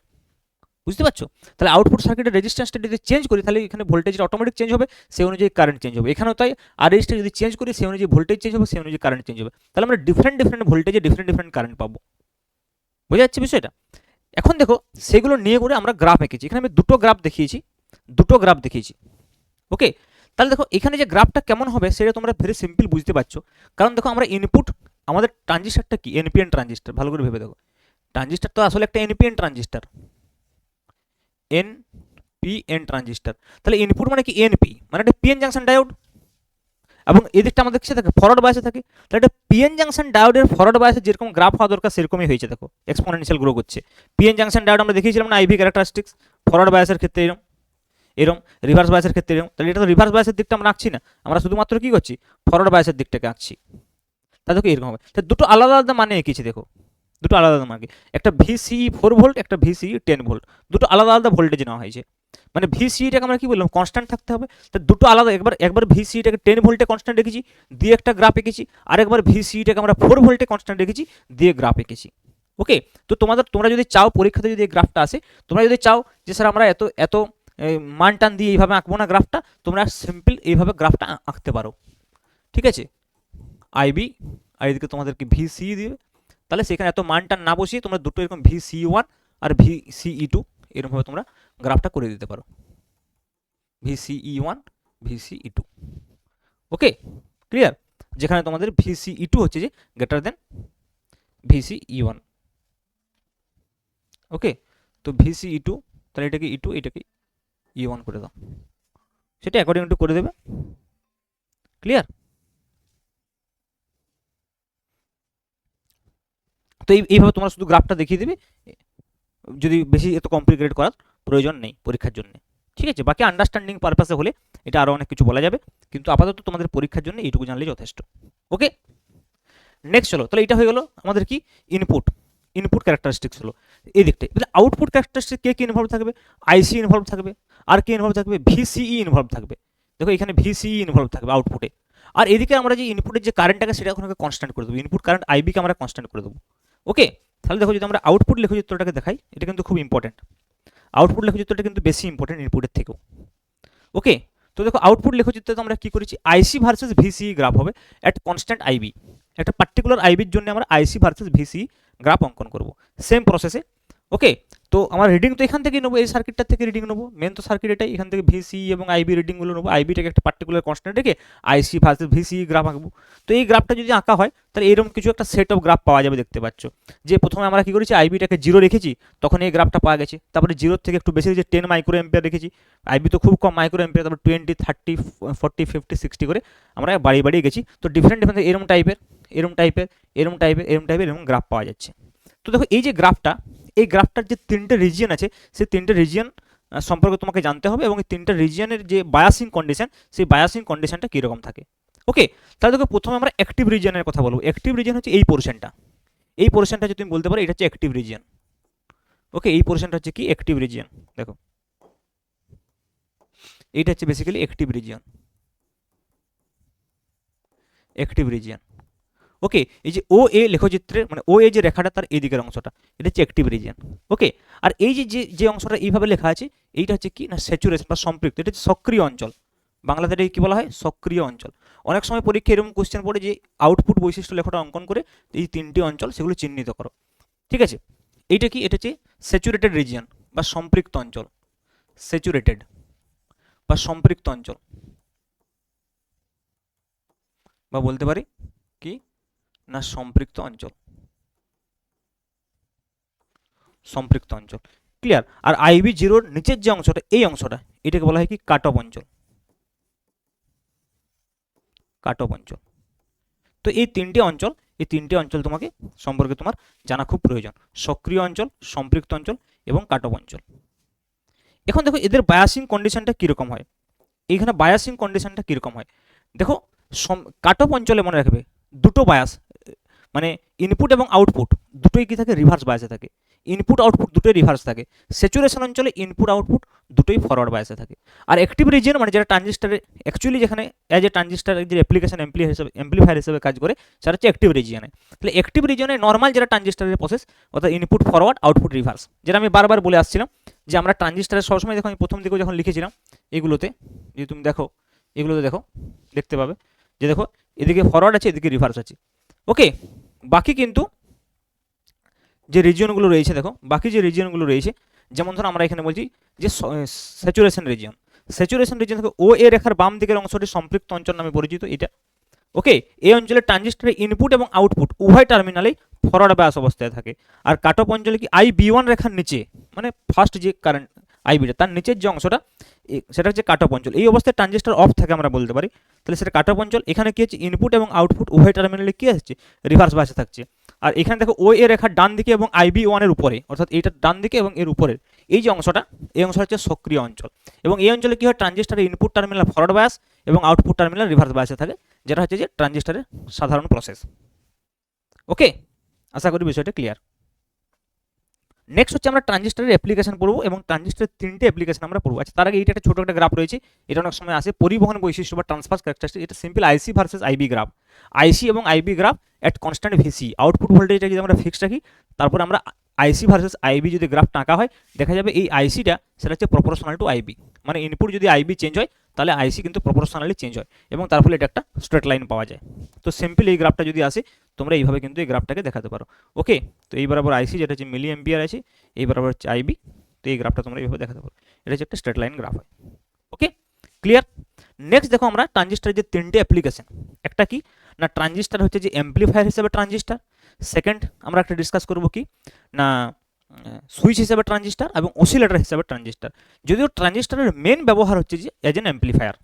বুঝতে পারছো? তাহলে আউটপুট সার্কিটের রেজিস্ট্যান্সটা যদি চেঞ্জ করি, তাহলে এখানে ভোল্টেজটা অটোমেটিক চেঞ্জ হবে, সেই অনুযায়ী কারেন্ট চেঞ্জ হবে। এখানেও তাই আরএইচটা যদি চেঞ্জ করি, সেই অনুযায়ী ভোল্টেজ চেঞ্জ হবে, সেই অনুযায়ী কারেন্ট চেঞ্জ হবে। তাহলে আমরা ডিফারেন্ট ভোল্টেজে ডিফারেন্ট কারেন্ট পাবো, বোঝা যাচ্ছে বিষয়টা? এখন দেখো সেগুলো নিয়ে করে আমরা গ্রাফ এঁকেছি। এখানে আমি দুটো গ্রাফ দেখিয়েছি। ওকে, তাহলে দেখো এখানে যে গ্রাফটা কেমন হবে সেটা তোমরা ভেরি সিম্পল বুঝতে পারছো, কারণ দেখো আমরা ইনপুট, আমাদের ট্রানজিস্টারটা কি, এনপিএন ট্রানজিস্টার, ভালো করে ভেবে দেখো, ট্রানজিস্টার তো আসলে একটা এনপিএন ট্রানজিস্টার, এনপিএন ট্রানজিস্টার। তাহলে ইনপুট মানে কি, এনপি মানে একটা পিএন জাংশন ডায়োড, এবং এদিকটা আমাদের কিসে থাকে, ফরওয়ার্ড বায়াসে থাকে। তাহলে একটা পিএন জাংশন ডায়োডের ফরওয়ার্ড বায়াসে যেরকম গ্রাফ হওয়া দরকার সেরকমই হয়েছে, দেখো এক্সপোনেনশিয়াল গ্রো করছে। পিএন জাংশন ডায়োড আমরা দেখিয়েছিলাম না আইভি ক্যারেক্টারিস্টিক্স, ফরওয়ার্ড বায়াসের ক্ষেত্রে এরম রিভার্স বায়াসের ক্ষেত্রে এরম। তাহলে এটা তো রিভার্স বায়াসের দিকটা আমরা আঁকছি না, আমরা শুধুমাত্র কি করছি, ফরওয়ার্ড বায়াসের দিকটাকে আঁকছি। তাহলে দেখো এরকম হবে। তাহলে দুটো আলাদা মানে এঁকেছি, দেখো দুটো আলাদা মানে, একটা ভিসিই 4 ভোল্ট, একটা ভিসিই 10 ভোল্ট, দুটো আলাদা ভোল্টেজ নেওয়া হয়েছে। মানে ভিসিইটাকে আমরা কি বললাম, কনস্ট্যান্ট থাকতে হবে। তো দুটো আলাদা, একবার ভিসিইটাকে 10 ভোল্টে কনস্ট্যান্ট রেখেছি, দিয়ে একটা গ্রাফ এঁকেছি, আর একবার ভিসিইটাকে আমরা 4 ভোল্টে কনস্ট্যান্ট রেখেছি, দিয়ে গ্রাফ এঁকেছি। ওকে, তো তোমরা যদি চাও পরীক্ষাতে যদি এই গ্রাফটা আসে, তোমরা যদি চাও যে স্যার আমরা এত মান টান দিয়ে এইভাবে আঁকবো না গ্রাফটা, তোমরা সিম্পল এইভাবে গ্রাফটা আঁকতে পারো, ঠিক আছে। আইবি আর এদিকে তোমাদেরকে ভিসি দিবে, তাহলে সেখানে এত মান টান না বসিয়ে তোমরা দুটো এরকম ভিসি1 আর ভিসিই2 এরকমভাবে তোমরা গ্রাফটা করে দিতে পারো, ভিসিই1 ভিসিই2। ওকে, ক্লিয়ার? যেখানে তোমাদের ভিসিই2 হচ্ছে যে গ্রেটার দেন ভিসিই1। ওকে, তো ভিসিই2, তাহলে এটাকে ই2, এটাকে ই1 করে দাও, সেটা অ্যাকর্ডিং টু করে দেবে। ক্লিয়ার? তো এইভাবে তোমরা শুধু গ্রাফটা দেখিয়ে দিবে, যদি বেশি এত কমপ্লিকেটেড করার প্রয়োজন নেই পরীক্ষার জন্য, ঠিক আছে। বাকি আন্ডারস্ট্যান্ডিং পারপাসে হলে এটা আরও অনেক কিছু বলা যাবে, কিন্তু আপাতত তোমাদের পরীক্ষার জন্য এইটুকু জানলেই যথেষ্ট। ওকে, নেক্সট চলো, তাহলে এটা হয়ে গেলো আমাদের কি, ইনপুট ক্যারেক্টারিস্টিক্স হলো এই দিকটাই। তাহলে আউটপুট ক্যারেক্টারিস্টিক কে ইনভলভ থাকবে, আইসি ইনভলভ থাকবে, আর কে ইনভলভ থাকবে, ভিসিই ইনভলভ থাকবে। দেখো এখানে ভিসি ইনভলভ থাকবে আউটপুটে, আর এদিকে আমরা যে ইনপুটের যে কারেন্টটাকে সেটা ওখানে কনস্ট্যান্ট করে দেবো, ইনপুট কারেন্ট আইবিকে আমরা কনস্ট্যান্ট করে দেবো। ওকে, তাহলে দেখো যদি আমরা আউটপুট লেখচিত্রটাকে দেখাই, এটা কিন্তু খুব ইম্পর্টেন্ট, আউটপুট লেখচিত্রটা কিন্তু বেশি ইম্পর্টেন্ট ইনপুটের থেকেও। ওকে, তো দেখো আউটপুট লেখচিত্রে তো আমরা কি করেছি, আইসি ভার্সেস ভিসি গ্রাফ হবে অ্যাট কনস্ট্যান্ট আইবি, একটা পার্টিকুলার আইবির জন্য আমরা আইসি ভার্সেস ভিসি গ্রাফ অঙ্কন করব সেম প্রসেসে। ওকে, তো আমার রিডিং তো এখান থেকেই নেবো, এই সার্কিটটার থেকে রিডিং নেবো, মেন তো সার্কিট এটাই, এখান থেকে ভিসি এবং আইবি রিডিংগুলো নেবো, আইবিটাকে একটা পার্টিকুলার কনস্ট্যান্ট রেখে আইসি ভার্সেস ভিসি গ্রাফ আঁকবো। তো এই গ্রাফটা যদি আঁকা হয় তাহলে এরকম কিছু একটা সেট অফ গ্রাফ পাওয়া যাবে, দেখতে পাচ্ছ যে প্রথমে আমরা কি করেছি আইবিটাকে 0 রেখেছি, তখন এই গ্রাফটা পাওয়া গেছে, তারপরে 0 থেকে একটু বেশি রেখেছি 10 মাইক্রো এম্পিয়ার রেখেছি, আইবি তো খুব কম মাইক্রো এম্পিয়ার, তারপর 20 30 40 50 60 করে আমরা বাড়িয়ে গেছি। তো ডিফারেন্ট এরম টাইপের এরম টাইপের এরম টাইপের এরম টাইপের এরকম গ্রাফ পাওয়া যাচ্ছে। তো দেখো এই যে গ্রাফটা, এই গ্রাফটার যে 3টে রিজিয়ন আছে, সেই 3টে রিজিয়ন সম্পর্কে তোমাকে জানতে হবে, এবং এই 3টে রিজিয়নের যে বায়াসিং কন্ডিশন, সেই বায়াসিং কন্ডিশনটা কীরকম থাকে। ওকে, তাহলে দেখো প্রথমে আমরা অ্যাক্টিভ রিজিয়নের কথা বলবো। অ্যাক্টিভ রিজিয়ন হচ্ছে এই পোর্শনটা, এই পোর্শনটা যদি তুমি বলতে পারো এটা হচ্ছে অ্যাক্টিভ রিজিয়ন। ওকে, এই পোর্শনটা হচ্ছে কি অ্যাক্টিভ রিজিয়ন, দেখো এইটা হচ্ছে basically active region, active region. Okay, এই যে ও এ লেখচিত্রের মানে ও এ যে রেখাটা তার এই দিকের অংশটা, এটা হচ্ছে অ্যাক্টিভ রিজিয়ন। ওকে, আর এই যে যে অংশটা এইভাবে লেখা আছে, এইটা হচ্ছে কি না স্যাচুরেশন বা সম্পৃক্ত, এটা হচ্ছে সক্রিয় অঞ্চল, বাংলাতে এটাকে কি বলা হয়, সক্রিয় অঞ্চল। অনেক সময় পরীক্ষায় এরকম কোশ্চেন পড়ে যে আউটপুট বৈশিষ্ট্য লেখাটা অঙ্কন করে এই 3টি অঞ্চল সেগুলো চিহ্নিত করো। ঠিক আছে, এইটা কি, এটা হচ্ছে স্যাচুরেটেড রিজিয়ন বা সম্পৃক্ত অঞ্চল, স্যাচুরেটেড বা সম্পৃক্ত অঞ্চল, বা বলতে পারি কি না সম্পৃক্ত অঞ্চল, সম্পৃক্ত অঞ্চল। ক্লিয়ার। আর আইবি 0-র নিচের যে অংশটা, এই অংশটা এটাকে বলা হয় কি কাট অফ অঞ্চল, কাট অফ অঞ্চল। তো এই 3টে অঞ্চল, এই 3টে অঞ্চল তোমাকে সম্পর্কে তোমার জানা খুব প্রয়োজন, সক্রিয় অঞ্চল, সম্পৃক্ত অঞ্চল এবং কাট অফ অঞ্চল। এখন দেখো এদের বায়াসিং কন্ডিশনটা কীরকম হয়, এইখানে বায়াসিং কন্ডিশনটা কীরকম হয় দেখো। কাট অফ অঞ্চলে মনে রাখবে দুটো বায়াস, মানে ইনপুট এবং আউটপুট দুটোই কি থাকে, রিভার্স বায়াসে থাকে, ইনপুট আউটপুট দুটোই রিভার্স থাকে। স্যাচুরেশন অঞ্চলে ইনপুট আউটপুট দুটোই ফরওয়ার্ড বায়াসে থাকে। আর অ্যাক্টিভ রিজিয়ন মানে যেটা ট্রানজিস্টারে অ্যাকচুয়ালি যেখানে অ্যাজ এ ট্রানজিস্টার যে অ্যাপ্লিকেশন এমপ্লিফায়ার হিসেবে কাজ করে, সেটা হচ্ছে অ্যাক্টিভ রিজিয়নে। তাহলে অ্যাক্টিভ রিজিয়নে নর্মাল যেটা ট্রানজিস্টারের প্রসেস, অর্থাৎ ইনপুট ফরওয়ার্ড আউটপুট রিভার্স, যেটা আমি বারবার বলে আসছিলাম যে আমরা ট্রানজিস্টারের সবসময় দেখো, আমি প্রথম দিকে যখন লিখেছিলাম এগুলোতে, যদি তুমি দেখো এগুলোতে দেখো, দেখতে পাবে যে দেখো এদিকে ফরওয়ার্ড আছে, এদিকে রিভার্স আছে। ওকে, বাকি কিন্তু যে রিজিয়নগুলো রয়েছে দেখো, বাকি যে রিজিয়নগুলো রয়েছে, যেমন ধরো আমরা এখানে বলছি যে স্যাচুরেশন রিজিয়ন, স্যাচুরেশন রিজিয়ন থেকে ও এ রেখার বাম দিকের অংশটি সম্পৃক্ত অঞ্চল নামে পরিচিত এটা। ওকে, এই অঞ্চলে ট্রানজিস্টরের ইনপুট এবং আউটপুট উভয় টার্মিনালেই ফরওয়ার্ড বায়াস অবস্থায় থাকে। আর কাট অফ অঞ্চলে কি IB1 রেখার নিচে, মানে ফার্স্ট যে কারেন্ট আইবিটা তার নিচের যে অংশটা, সেটা হচ্ছে কাট অফ অঞ্চল, এই অবস্থায় ট্রানজিস্টর অফ থাকে আমরা বলতে পারি, তাহলে সেটা কাট অফ অঞ্চল। এখানে কি হচ্ছে, ইনপুট এবং আউটপুট উভয় টার্মিনালে কি আসছে, রিভার্স বায়াসে থাকছে। আর এখানে দেখো ও এ রেখার ডান দিকে এবং IB1 এর উপরে, অর্থাৎ এইটার ডান দিকে এবং এর উপরের এই যে অংশটা, এই অংশটা হচ্ছে সক্রিয় অঞ্চল। এবং এই অঞ্চলে কি হয়, ট্রানজিস্টরের ইনপুট টার্মিনাল ফরওয়ার্ড বায়াস এবং আউটপুট টার্মিনাল রিভার্স বায়াসে থাকে, যেটা হচ্ছে যে ট্রানজিস্টরের সাধারণ প্রসেস। ওকে, আশা করি বিষয়টা ক্লিয়ার। নেক্সট হচ্ছে আমরা ট্রানজিস্টরের অ্যাপ্লিকেশন পড়বো, এবং ট্রানজিস্টরের 3টে অ্যাপ্লিকেশন আমরা পড়বো। আচ্ছা, তার আগে এইটা একটা ছোটো একটা গ্রাফ রয়েছে, এটা অনেক সময় আসে পরিবহন বৈশিষ্ট্য বা ট্রান্সফার ক্যারেক্টারিস্টিক, এটা simple IC versus IB graph. IC এবং IB graph at constant VC, output ভোল্টেজটা যদি আমরা ফিক্সড রাখি, তারপরে আমরা আইসি ভার্সেস আইবি যদি গ্রাফ আঁকা হয়, দেখা যাবে এই আইসিটা সেটা হচ্ছে প্রপোর্শনাল টু আইবি, মানে ইনপুট যদি আইবি চেঞ্জ হয় তাহলে আইসি কিন্তু প্রপোর্শনালি চেঞ্জ হয়, এবং তার ফলে এটা একটা স্ট্রেট লাইন পাওয়া যায়। তো সিম্পল এই গ্রাফটা যদি আসে, তোমরা এইভাবে কিন্তু এই গ্রাফটাকে দেখাতে পারো। ওকে, তো এই বরাবর আইসি যেটা হচ্ছে মিলি এম্পিয়ার আছে, এই বরাবর হচ্ছে আইবি, তো এই গ্রাফটা তোমরা এইভাবে দেখাতে পারো, এটা হচ্ছে একটা স্ট্রেট লাইন গ্রাফ হয়। ওকে, ক্লিয়ার। নেক্সট দেখো আমরা ট্রানজিস্টারের যে 3টে অ্যাপ্লিকেশন, একটা কি না ট্রানজিস্টার হচ্ছে যে অ্যাম্প্লিফায়ার হিসেবে ট্রানজিস্টার, সেকেন্ড আমরা একটা ডিসকাস করবো কি না সুইচ হিসেবে ট্রানজিস্টার, এবং অসিলেটর হিসেবে ট্রানজিস্টার। যদিও ট্রানজিস্টারের মেন ব্যবহার হচ্ছে যে এজ এন অ্যাম্প্লিফায়ার,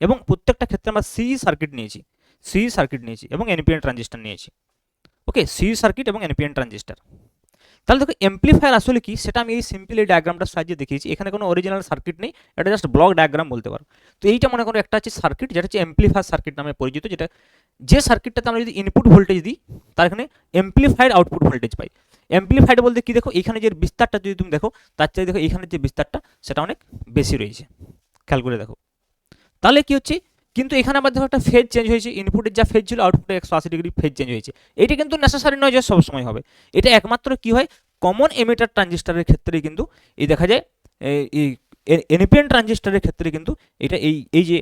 এবং প্রত্যেকটা ক্ষেত্রে আমরা সিই সার্কিট নিয়েছি এবং এনপিএন ট্রানজিস্টার নিয়েছি। ওকে, সিই সার্কিট এবং এনপিএন ট্রানজিস্টার। তাহলে দেখো অ্যাম্প্লিফায়ার আসলে কি, সেটা আমি এই সিম্পল এই ডায়াগ্রামটার সাহায্যে দেখিয়েছি, এখানে কোনো অরিজিনাল সার্কিট নেই, এটা জাস্ট ব্লক ডায়াগ্রাম বলতে পারো। তো এইটা মনে করো একটা হচ্ছে সার্কিট, যেটা হচ্ছে অ্যাম্প্লিফায়ার সার্কিট নামে পরিচিত, যেটা যে সার্কিটটাতে আমরা যদি ইনপুট ভোল্টেজ দিই, তার এখানে অ্যাম্প্লিফাইড আউটপুট ভোল্টেজ পাই। অ্যাম্প্লিফাইড বলতে কি দেখো, এখানে যে বিস্তারটা যদি তুমি দেখো, তার চেয়ে দেখো এখানে যে বিস্তারটা সেটা অনেক বেশি রয়েছে, খেয়াল করে দেখো। তাহলে কি হচ্ছে, কিন্তু এখানে আবার দেখো একটা ফেজ চেঞ্জ হয়েছে, ইনপুটের যা ফেজ ছিল আউটপুটে 180 ডিগ্রি ফেজ চেঞ্জ হয়েছে। এটা কিন্তু নেসেসারি নয় যে সবসময় হবে, এটা একমাত্র কি হয় কমন এমিটার ট্রানজিস্টারের ক্ষেত্রে কিন্তু এই দেখা যায়, এই এনপিএন ট্রানজিস্টারের ক্ষেত্রে কিন্তু এটা এই যে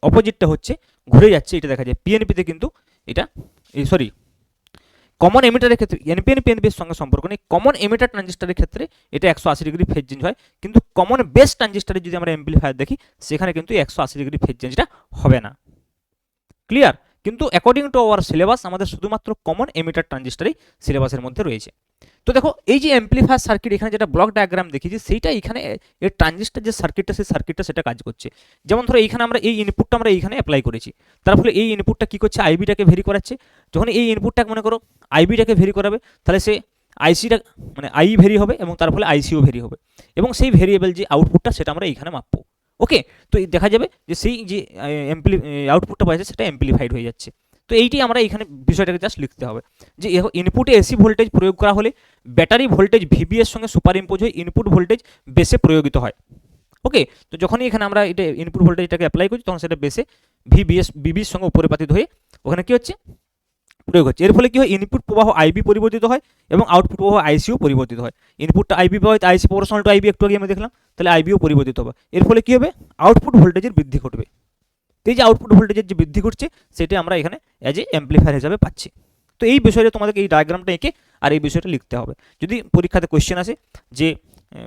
অপোজিটটা হচ্ছে ঘুরে যাচ্ছে, এটা দেখা যায় পিএনপিতে কিন্তু এটা সরি কমন এমিটারের ক্ষেত্রে এনপিএন পিএনপির সঙ্গে সম্পর্ক নেই, কমন এমিটার ট্রানজিস্টারের ক্ষেত্রে এটা 180 ডিগ্রি ফেজ চেঞ্জ হয়, কিন্তু কমন বেস ট্রানজিস্টারে যদি আমরা এমপ্লিফায়ার দেখি সেখানে কিন্তু 180 ডিগ্রি ফেজ চেঞ্জটা হবে না। ক্লিয়ার? কিন্তু অ্যাকর্ডিং টু আওয়ার সিলেবাস আমাদের শুধুমাত্র কমন এমিটার ট্রানজিস্টারই সিলেবাসের মধ্যে রয়েছে। তো দেখো এই যে এমপ্লিফায়ার সার্কিট এখানে যেটা ব্লক ডায়াগ্রাম দেখিয়েছি সেইটা এখানে এই ট্রানজিস্টার যে সার্কিটটা সেই সার্কিটটা সেটা কাজ করছে। যেমন ধরো এইখানে আমরা এই ইনপুটটা আমরা এইখানে অ্যাপ্লাই করেছি, তার ফলে এই ইনপুটটা কি করছে আইবিটাকে ভেরি করাচ্ছে। যখন এই ইনপুটটা মনে করো আইবিটাকে ভেরি করাবে তাহলে সে আইসিটা মানে আই ভেরি হবে এবং তার ফলে আইসিও ভেরি হবে, এবং সেই ভেরিয়েবল যে আউটপুটটা সেটা আমরা এইখানে মাপবো। ওকে, তো দেখা যাবে যে সেই যে আউটপুটটা পাওয়া সেটা এমপ্লিফাইড হয়ে যাচ্ছে। তো এইটি আমরা এখানে বিষয়টাকে জাস্ট লিখতে হবে যে ইনপুটে এসি ভোল্টেজ প্রয়োগ করা হলে ব্যাটারি ভোল্টেজ ভিবি এর সঙ্গে সুপার ইম্পোজ হয়ে ইনপুট ভোল্টেজ বেসে প্রয়োগিত হয়। ওকে, তো যখনই এখানে আমরা এটা ইনপুট ভোল্টেজটাকে অ্যাপ্লাই করছি তখন সেটা বেসে বিবির সঙ্গে উপরিপাতিত হয়ে ওখানে কি হচ্ছে প্রয়োগ হচ্ছে। এর ফলে কি হয় ইনপুট প্রবাহ আইবি পরিবর্তিত হয় এবং আউটপুট প্রবাহ আইসিও পরিবর্তিত হয়। ইনপুটটা আইবি পাওয়া আইসি প্রপোর্শনাল টু আইবি একটু আগে আমি দেখলাম, তাহলে আইবিও পরিবর্তিত হবে। এর ফলে কি হবে আউটপুট ভোল্টেজের বৃদ্ধি ঘটবে। এই যে আউটপুট ভোল্টেজের যে বৃদ্ধি ঘটছে সেটা আমরা এখানে অ্যাজ এ অ্যাম্পলিফায়ার হিসাবে পাচ্ছি। তো এই বিষয়টা তোমাদেরকে এই ডায়াগ্রামটা এঁকে আর এই বিষয়টা লিখতে হবে যদি পরীক্ষাতে কোশ্চেন আসে যে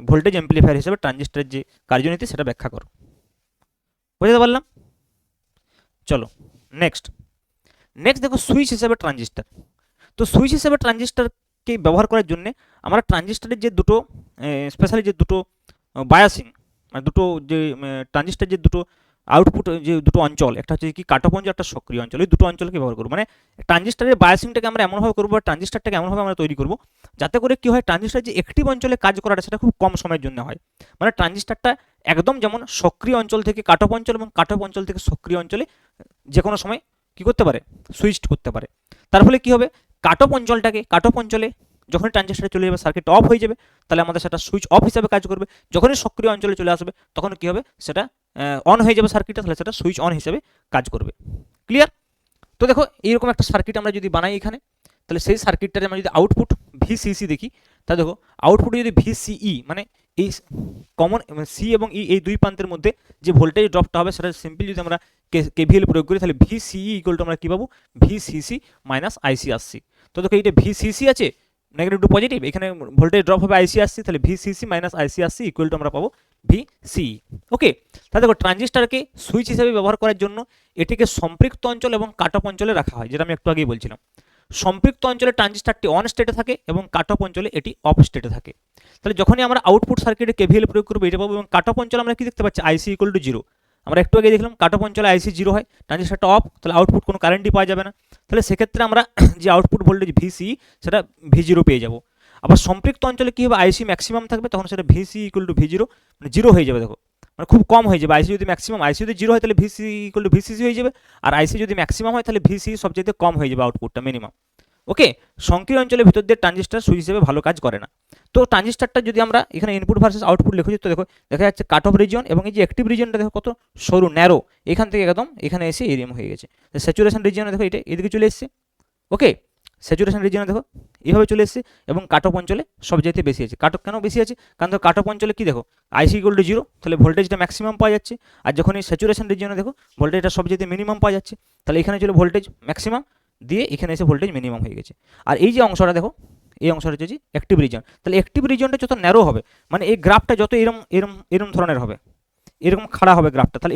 ভোল্টেজ অ্যাম্পলিফায়ার হিসাবে ট্রানজিস্টরের যে কার্যনীতি সেটা ব্যাখ্যা করো। বুঝতে পারলাম? চলো নেক্সট দেখো সুইচ হিসাবে ট্রানজিস্টার। তো সুইচ হিসাবে ট্রানজিস্টারকে ব্যবহার করার জন্য আমরা ট্রানজিস্টারের যে দুটো স্পেশালি যে দুটো বায়াসিং মানে দুটো যে ট্রানজিস্টার যে দুটো আউটপুট যে দুটো অঞ্চল, একটা হচ্ছে কি কাট অফ অঞ্চল, একটা সক্রিয় অঞ্চল, এই দুটো অঞ্চলকে ব্যবহার করবো। মানে ট্রানজিস্টারের বায়াসিংটাকে আমরা এমনভাবে করবো বা ট্রানজিস্টারটাকে এমনভাবে আমরা তৈরি করবো যাতে করে কি হয় ট্রানজিস্টার যে অ্যাক্টিভ অঞ্চলে কাজ করাটা সেটা খুব কম সময়ের জন্য হয়। মানে ট্রানজিস্টারটা একদম যেমন সক্রিয় অঞ্চল থেকে কাট অফ অঞ্চল এবং কাট অফ অঞ্চল থেকে সক্রিয় অঞ্চলে যে কোনো সময় কি করতে পারে সুইচ করতে পারে। তার ফলে কি হবে কাট অফ অঞ্চলে যখন ট্রানজিস্টারে চলে যাবে সার্কিট অফ হয়ে যাবে, তাহলে আমাদের সেটা সুইচ অফ হিসাবে কাজ করবে। যখনই সক্রিয় অঞ্চলে চলে আসবে তখন কি হবে সেটা অন হয়ে যাবে সার্কিটটা, তাহলে সেটা সুইচ অন হিসেবে কাজ করবে। ক্লিয়ার? তো দেখো এইরকম একটা সার্কিট আমরা যদি বানাই এখানে, তাহলে সেই সার্কিটটারে আমরা যদি আউটপুট ভিসিসি দেখি, তাহলে দেখো আউটপুটে যদি ভিসিই মানে এই কমন সি এবং ই এই দুই প্রান্তের মধ্যে যে ভোল্টেজ ড্রপটা হবে সেটা সিম্পলি যদি আমরা কেভিএল প্রয়োগ করি তাহলে ভিসিই ইকুয়াল টু আমরা কী পাবো ভিসিসি মাইনাস আইসি আসছি। তো দেখো এইটা ভিসিসি আছে নেগেটিভ টু পজিটিভ, এখানে ভোল্টেজ ড্রপ হবে আইসি আসছি, তাহলে ভিসিসি মাইনাস আইসি আসছি ইকুয়াল টু আমরা পাবো ভিসিই। ওকে, তাহলে দেখো ট্রানজিস্টারকে সুইচ হিসেবে ব্যবহার করার জন্য এটিকে সম্পৃক্ত অঞ্চল এবং কাট অফ অঞ্চলে রাখা হয়, যেটা আমি একটু আগেই বলছিলাম। সম্পৃক্ত অঞ্চলে ট্রানজিস্টারটি অন স্টেটে থাকে এবং কাট অফ অঞ্চলে এটি অফ স্টেটে থাকে। তাহলে যখনই আমরা আউটপুট সার্কিটে কেভিএল প্রয়োগ করবো এটা পাবো, এবং কাট অফ অঞ্চলে আমরা কি দেখতে পাচ্ছি আইসি ইকুয়াল টু জিরো। আমরা একটু আগে দেখলাম কাট অফ অঞ্চলে আইসি জিরো হয়, ট্রানজিস্টারটা অফ, তাহলে আউটপুট কোনো কারেন্টই পাওয়া যাবে না। তাহলে সেক্ষেত্রে আমরা যে আউটপুট ভোল্টেজ ভিসি সেটা ভি জিরো পেয়ে যাবো। আবার সম্পৃক্ত অঞ্চলে কী হবে আইসি ম্যাক্সিমাম থাকবে, তখন সেটা VC equal to V zero মানে জিরো হয়ে যাবে। দেখো মানে খুব কম হয়ে যাবে। আইসি যদি ম্যাক্সিমাম আইসি যদি জিরো হয় তাহলে ভিসি ইকুয়াল টু ভিসিসি হয়ে যাবে, আর আইসি যদি ম্যাক্সিমাম হয় তাহলে ভিসি সবচেয়ে কম হয়ে যাবে আউটপুটটা মিনিমাম। ওকে, সক্রিয় অঞ্চলের ভিতর দিয়ে ট্রানজিস্টার সুইচ হিসেবে ভালো কাজ করে না। তো ট্রানজিস্টারটা যদি আমরা এখানে ইনপুট ভার্সেস আউটপুট লিখেছি, তো দেখো দেখা যাচ্ছে কাট অফ রিজিয়ন এবং এই যে অ্যাক্টিভ রিজিয়নটা দেখো কত সরু ন্যারো, এখান থেকে একদম এখানে এসে এরিয়াম হয়ে গেছে। স্যাচুরেশন রিজিয়নে দেখো এটা এদিকে চলে এসেছে। ওকে, স্যাচুরেশন রিজিয়নে দেখো এইভাবে চলে এসেছে, এবং কাট অফ অঞ্চলে সবচেয়ে বেশি আছে। কাট অফ কেন বেশি আছে? কারণ দেখো কাট অফ অঞ্চলে কি দেখো আইসি ইকুয়াল টু জিরো, তাহলে ভোল্টেজটা ম্যাক্সিমাম পাওয়া যাচ্ছে। আর যখন এই স্যাচুরেশন রিজিয়নে দেখো ভোল্টেজটা সবচেয়ে মিনিমাম পাওয়া যাচ্ছে, তাহলে এখানে ছিল ভোল্টেজ ম্যাক্সিমাম দিয়ে এখানে এসে ভোল্টেজ মিনিমাম হয়ে গেছে। আর এই যে অংশটা দেখো এই অংশটা হচ্ছে অ্যাক্টিভ রিজন, তাহলে অ্যাক্টিভ রিজনটা যত ন্যারো হবে মানে এই গ্রাফটা যত এরম ধরনের হবে, এরকম খাড়া হবে গ্রাফটা, তাহলে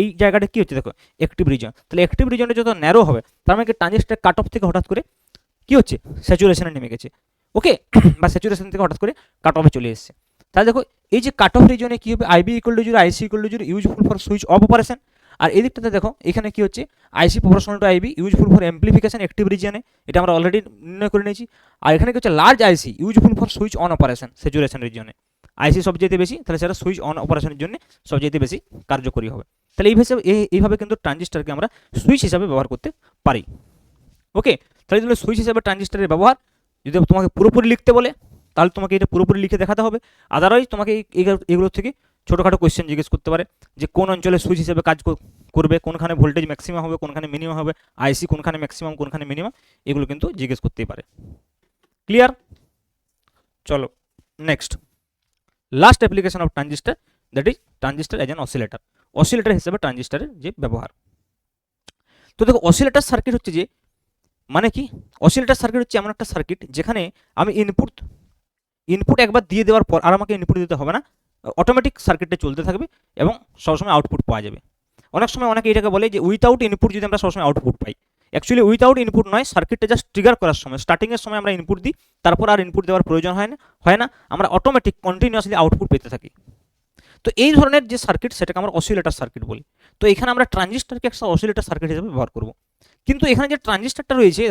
এই জায়গাটা কি হচ্ছে দেখো অ্যাক্টিভ রিজন, তাহলে অ্যাক্টিভ রিজনটা যত ন্যারো হবে তার মানে ট্রানজিস্টার কাট অফ থেকে হঠাৎ করে কি হচ্ছে স্যাচুরেশনে নেমে গেছে। ওকে, বা স্যাচুরেশন থেকে হঠাৎ করে কাট অফে চলে এসেছে। তাহলে দেখো এই যে কাট অফ রিজনে কি হবে IB equal to zero IC equal to zero useful for switch off operation. আর এই দিকটাতে দেখো এখানে কি হচ্ছে IC proportional to IB useful for amplification active রিজিয়নে, এটা আমরা অলরেডি নির্ণয় করে নিয়েছি। আর এখানে কি হচ্ছে large IC useful for switch on operation saturation রিজিয়নে, আইসি সবচেয়ে বেশি, তাহলে সেটা সুইচ অন অপারেশনের জন্য সবচেয়ে বেশি কার্যকরী হবে। তাহলে এইভাবে কিন্তু ট্রানজিস্টারকে আমরা সুইচ হিসাবে ব্যবহার করতে পারি। ওকে, তাহলে সুইচ হিসাবে ট্রানজিস্টারের ব্যবহার যদি তোমাকে পুরোপুরি লিখতে বলে তাহলে তোমাকে এটা পুরোপুরি লিখে দেখাতে হবে। আদারওয়াইজ তোমাকে এগুলো থেকে ছোটোখাটো কোয়েশ্চেন জিজ্ঞেস করতে পারে যে কোন অঞ্চলে সুইচ হিসেবে কাজ করবে, কোনখানে ভোল্টেজ ম্যাক্সিমাম হবে, কোনখানে মিনিমাম হবে, আইসি কোনখানে ম্যাক্সিমাম কোনখানে মিনিমাম, এগুলো কিন্তু জিজ্ঞেস করতেই পারে। ক্লিয়ার? চলো next, last application of transistor, that is transistor as an oscillator. Oscillator হিসেবে ট্রানজিস্টারের যে ব্যবহার। তো দেখো অসিলেটর সার্কিট হচ্ছে যে, মানে কি, অসিলেটর সার্কিট হচ্ছে এমন একটা সার্কিট যেখানে আমি ইনপুট একবার দিয়ে দেওয়ার পর আর আমাকে ইনপুট দিতে হবে না, অটোমেটিক সার্কিটটা চলতে থাকবে এবং সবসময় আউটপুট পাওয়া যাবে। অনেক সময় অনেকে এটাকে বলে যে উইথাউট ইনপুট যদি আমরা সবসময় আউটপুট পাই, অ্যাকচুয়ালি উইথাউট ইনপুট নয়, সার্কিটটা জাস্ট ট্রিগার করার সময়, স্টার্টিংয়ের সময় আমরা ইনপুট দিই, তারপর আর ইনপুট দেওয়ার প্রয়োজন হয় না, আমরা অটোমেটিক কন্টিনিউয়াসলি আউটপুট পেতে থাকি। তো এই ধরনের যে সার্কিট সেটাকে আমরা অসিলেটর সার্কিট বলি। তো এখানে আমরা ট্রানজিস্টারকে একটা অসিলেটর সার্কিট হিসেবে ব্যবহার করব। কিন্তু এখানে যে ট্রানজিস্টারটা রয়েছে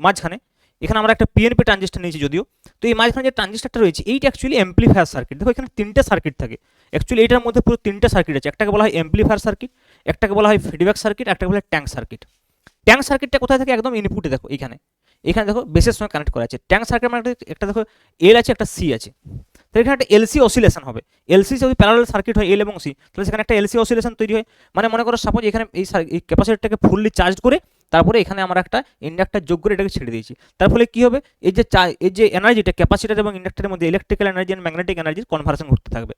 মাঝখানে, এখানে আমরা একটা পিএনপি ট্রানজিস্টার নিয়েছি যদিও, তো এই মাঝখানে যে ট্রানজিস্টারটা রয়েছে এইটা অ্যাকচুয়ালি অ্যাম্পলিফায়ার সার্কিট। দেখো এখানে তিনটে সার্কিট থাকে, অ্যাকচুয়ালি এটার মধ্যে পুরো তিনটে সার্কিট আছে। একটাকে বলা হয় অ্যাম্পলিফায়ার সার্কিট, একটাকে বলা হয় ফিডব্যাক সার্কিট, একটাকে বলা হয় ট্যাঙ্ক সার্কিট। ট্যাঙ্ক সার্কিটটা কোথায় থাকে? একদম ইনপুটে। দেখো এখানে দেখো বেসের সঙ্গে কানেক্ট করা আছে। ট্যাঙ্ক সার্কিট মানে একটা দেখো এল আছে, একটা সি আছে, তো এখানে একটা এলসি অসিলেশন হবে। এলসি যদি প্যারালাল সার্কিট হয় এল এবং সি, তাহলে সেখানে একটা এলসি অসিলেশন তৈরি হয়। মানে মনে করো সাপোজ এখানে এই ক্যাপাসিটরটাকে ফুললি চার্জ করে তারপরে এখানে আমরা একটা ইন্ডাক্টর যোগ করে এটাকে ছেড়ে দিয়েছি, তার ফলে কী হবে, এই যে এনার্জিটা ক্যাপাসিটর এবং ইন্ডাক্টরের মধ্যে ইলেকট্রিক্যাল এনার্জি অ্যান্ড ম্যাগনেটিক এনার্জির কনভার্সন ঘটতে থাকবে।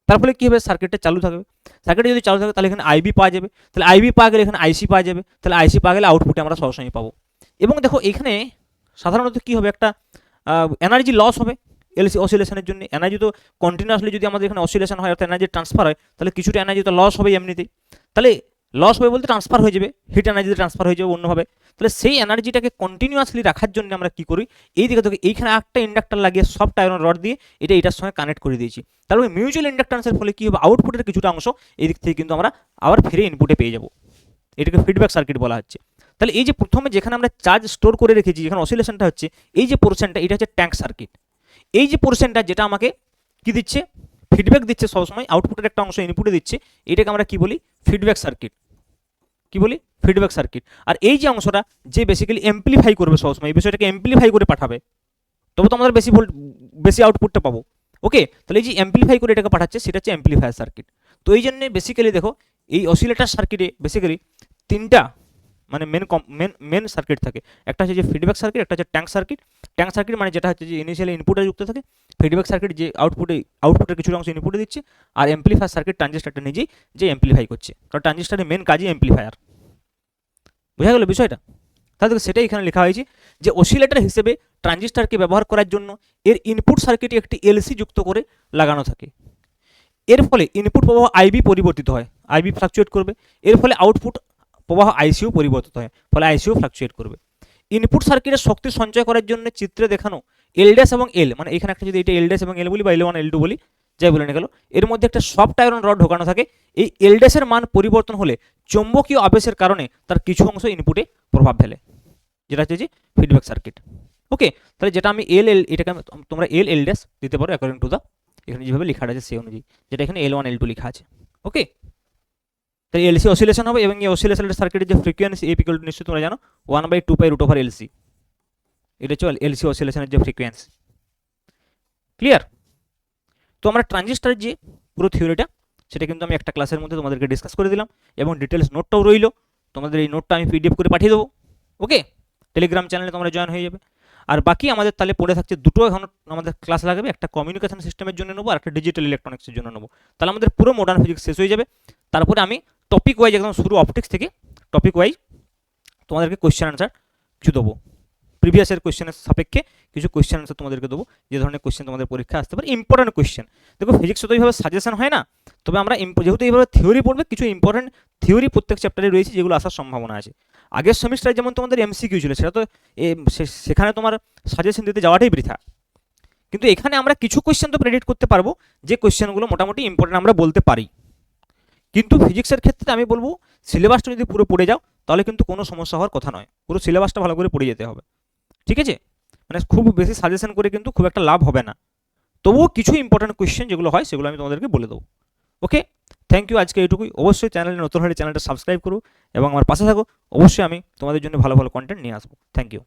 তার ফলে কী হবে, সার্কিটটা চালু থাকবে। সার্কিটে যদি চালু থাকে তাহলে এখানে আইবি পাওয়া যাবে, তাহলে আইবি পাওয়া গেলে এখানে আইসি পাওয়া যাবে, তাহলে আইসি পাওয়া গেলে আউটপুটে আমরা সবসময় পাবো। এবং দেখো এখানে সাধারণত কী হবে, একটা এনার্জি লস হবে এলসি অসিলেশনের জন্য। এনার্জি তো কন্টিনিউয়াসলি যদি আমাদের এখানে অসিলেশন হয় অর্থাৎ এনার্জি ট্রান্সফার হয়, তাহলে কিছুটা এনার্জি তো লস হবে এমনিতেই। তাহলে লস হবে বলতে ট্রান্সফার হয়ে যাবে, হিট এনার্জিতে ট্রান্সফার হয়ে যাবে অন্যভাবে। তাহলে সেই এনার্জিটাকে কন্টিনিউয়াসলি রাখার জন্য আমরা কী করি, এই দিকে থেকে এইখানে একটা ইন্ডাক্টর লাগিয়ে সফট আয়রন রড দিয়ে এটার সঙ্গে কানেক্ট করে দিয়েছি। তাহলে মিউচুয়াল ইন্ডাক্টেন্সের ফলে কী হবে, আউটপুটের কিছুটা অংশ এই দিক থেকে কিন্তু আমরা আবার ফিরে ইনপুটে পেয়ে যাব। এটাকে ফিডব্যাক সার্কিট বলা হচ্ছে। তাহলে এই যে প্রথমে যেখানে আমরা চার্জ স্টোর করে রেখেছি, যেখানে অসিলেশনটা হচ্ছে, এই যে পোর্শনটা এটা হচ্ছে ট্যাঙ্ক সার্কিট। এই যে পোর্শনটা যেটা আমাকে কি দিচ্ছে, ফিডব্যাক দিচ্ছে সবসময়, আউটপুটের একটা অংশ ইনপুটে দিচ্ছে, এটাকে আমরা কি বলি, ফিডব্যাক সার্কিট। কি বলি, ফিডব্যাক সার্কিট। আর এই যে অংশটা যে বেসিক্যালি এমপ্লিফাই করবে সবসময়, এই বিষয়টাকে এমপ্লিফাই করে পাঠাবে, তবে তো আমাদের বেশি আউটপুটটা পাবো। ওকে, তাহলে এই যে এমপ্লিফাই করে এটাকে পাঠাচ্ছে সেটা হচ্ছে এমপ্লিফায়ার সার্কিট। তো এই জন্য বেসিক্যালি দেখো এই অসিলেটর সার্কিটে বেসিক্যালি তিনটা মানে মেন সার্কিট থাকে। একটা হচ্ছে যে ফিডব্যাক সার্কিট, একটা হচ্ছে ট্যাঙ্ক সার্কিট। ট্যাঙ্ক সার্কিট মানে যেটা হচ্ছে যে ইনিশিয়ালি ইনপুটে যুক্ত থাকে, ফিডব্যাক সার্কিট যে আউটপুটের কিছু অংশ ইনপুটে দিচ্ছে, আর এমপ্লিফায়ার সার্কিট ট্রানজিস্টারটা নিজেই যে এমপ্লিফাই করছে, কারণ ট্রানজিস্টারের মেন কাজই এমপ্লিফায়ার। বোঝা গেল বিষয়টা? তাহলে সেটাই এখানে লেখা হয়েছে যে অসিলেটর হিসেবে ট্রানজিস্টারকে ব্যবহার করার জন্য এর ইনপুট সার্কিটে একটি এলসি যুক্ত করে লাগানো থাকে। এর ফলে ইনপুট প্রবাহ আইবি পরিবর্তিত হয়, আইবি ফ্লাকচুয়েট করবে। এর ফলে আউটপুট প্রবাহ আইসিও পরিবর্তিত হয়, ফলে আইসিও ফ্লাকচুয়েট করবে। ইনপুট সার্কিটের শক্তি সঞ্চয় করার জন্য চিত্রে দেখানো এল ড্যাশ এবং এল, মানে এখানে একটা যদি এটা এল ড্যাশ এবং এল বলি বা L1 L2 বলি, যাই বলে না গেল, এর মধ্যে একটা সফট আয়রন রড ঢোকানো থাকে। এই এল ড্যাশের মান পরিবর্তন হলে চৌম্বকীয় আবেশের কারণে তার কিছু অংশ ইনপুটে প্রভাব ফেলে, যেটা হচ্ছে যে ফিডব্যাক সার্কিট। ওকে, তাহলে যেটা আমি এটাকে তোমরা এল ড্যাশ দিতে পারো অ্যাকর্ডিং টু দ্য এখানে যেভাবে লেখা আছে সেই অনুযায়ী, যেটা এখানে L1 L2 লেখা আছে। ওকে, তাই এলসি অসিলেশন হবে এবং এই অসিলেশনের সার্কিটের যে ফ্রিকোয়েন্সি এ ইকুয়াল টু নিশ্চয়ই তোমরা জানো 1/2π√LC, এটা হচ্ছে এলসি অসিলেশনের যে ফ্রিকোয়েন্সি। ক্লিয়ার? তো আমরা ট্রানজিস্টারের যে পুরো থিওরিটা সেটা কিন্তু আমি একটা ক্লাসের মধ্যে তোমাদেরকে ডিসকাস করে দিলাম এবং ডিটেলস নোটটাও রইল। তোমাদের এই নোটটা আমি পিডিএফ করে পাঠিয়ে দেবো। ওকে, টেলিগ্রাম চ্যানেলে তোমরা জয়েন হয়ে যাবে। আর বাকি আমাদের তাহলে পড়ে থাকছে দুটো এখন আমাদের ক্লাস লাগবে, একটা কমিউনিকেশন সিস্টেমের জন্য নেবো আর একটা ডিজিটাল ইলেকট্রনিক্সের জন্য নেবো। তাহলে আমাদের পুরো মডার্ন ফিজিক্স শেষ হয়ে যাবে। তারপরে আমি টপিক ওয়াইজ একদম শুরু অপটিক্স থেকে টপিক ওয়াইজ তোমাদেরকে কোয়েশ্চেন আনসার কিছু দেবো, প্রিভিয়াসের কোয়েশ্চেনের সাপেক্ষে কিছু কোয়েশ্চেন আনসার তোমাদেরকে দেবো, যে ধরনের কোয়েশ্চেন তোমাদের পরীক্ষা আসতে পারে, ইম্পর্টেন্ট কোয়েশ্চেন। দেখো ফিজিক্সে তো এইভাবে সাজেশন হয় না, তবে আমরা যেহেতু এইভাবে থিওরি পড়বে, কিছু ইম্পর্টেন্ট থিওরি প্রত্যেক চ্যাপ্টারে রয়েছে যেগুলো আসার সম্ভাবনা আছে। আগের সেমিস্টারে যেমন তোমাদের এমসিকিউ ছিল, সেটা তো সেখানে তোমার সাজেশন দিতে যাওয়াটাই বৃথা। কিন্তু এখানে আমরা কিছু কোয়েশ্চেন তো প্রেডিক্ট করতে পারবো, যে কোয়েশ্চেনগুলো মোটামুটি ইম্পর্টেন্ট আমরা বলতে পারি। কিন্তু ফিজিক্সের ক্ষেত্রে আমি বলবো সিলেবাসটা যদি পুরো পড়ে যাও তাহলে কিন্তু কোনো সমস্যা হওয়ার কথা নয়, পুরো সিলেবাসটা ভালো করে পড়ে যেতে হবে। ঠিক আছে, মানে খুব বেশি সাজেশন করে কিন্তু খুব একটা লাভ হবে না, তবুও কিছু ইম্পর্টেন্ট কোয়েশ্চেন যেগুলো হয় সেগুলো আমি তোমাদেরকে বলে দেবো। ওকে, থ্যাংক ইউ, আজকে এইটুকুই। অবশ্যই চ্যানেলে নতুন হলে চ্যানেলটা সাবস্ক্রাইব করো এবং আমার পাশে থাকো। অবশ্যই আমি তোমাদের জন্য ভালো ভালো কন্টেন্ট নিয়ে আসবো। Thank you.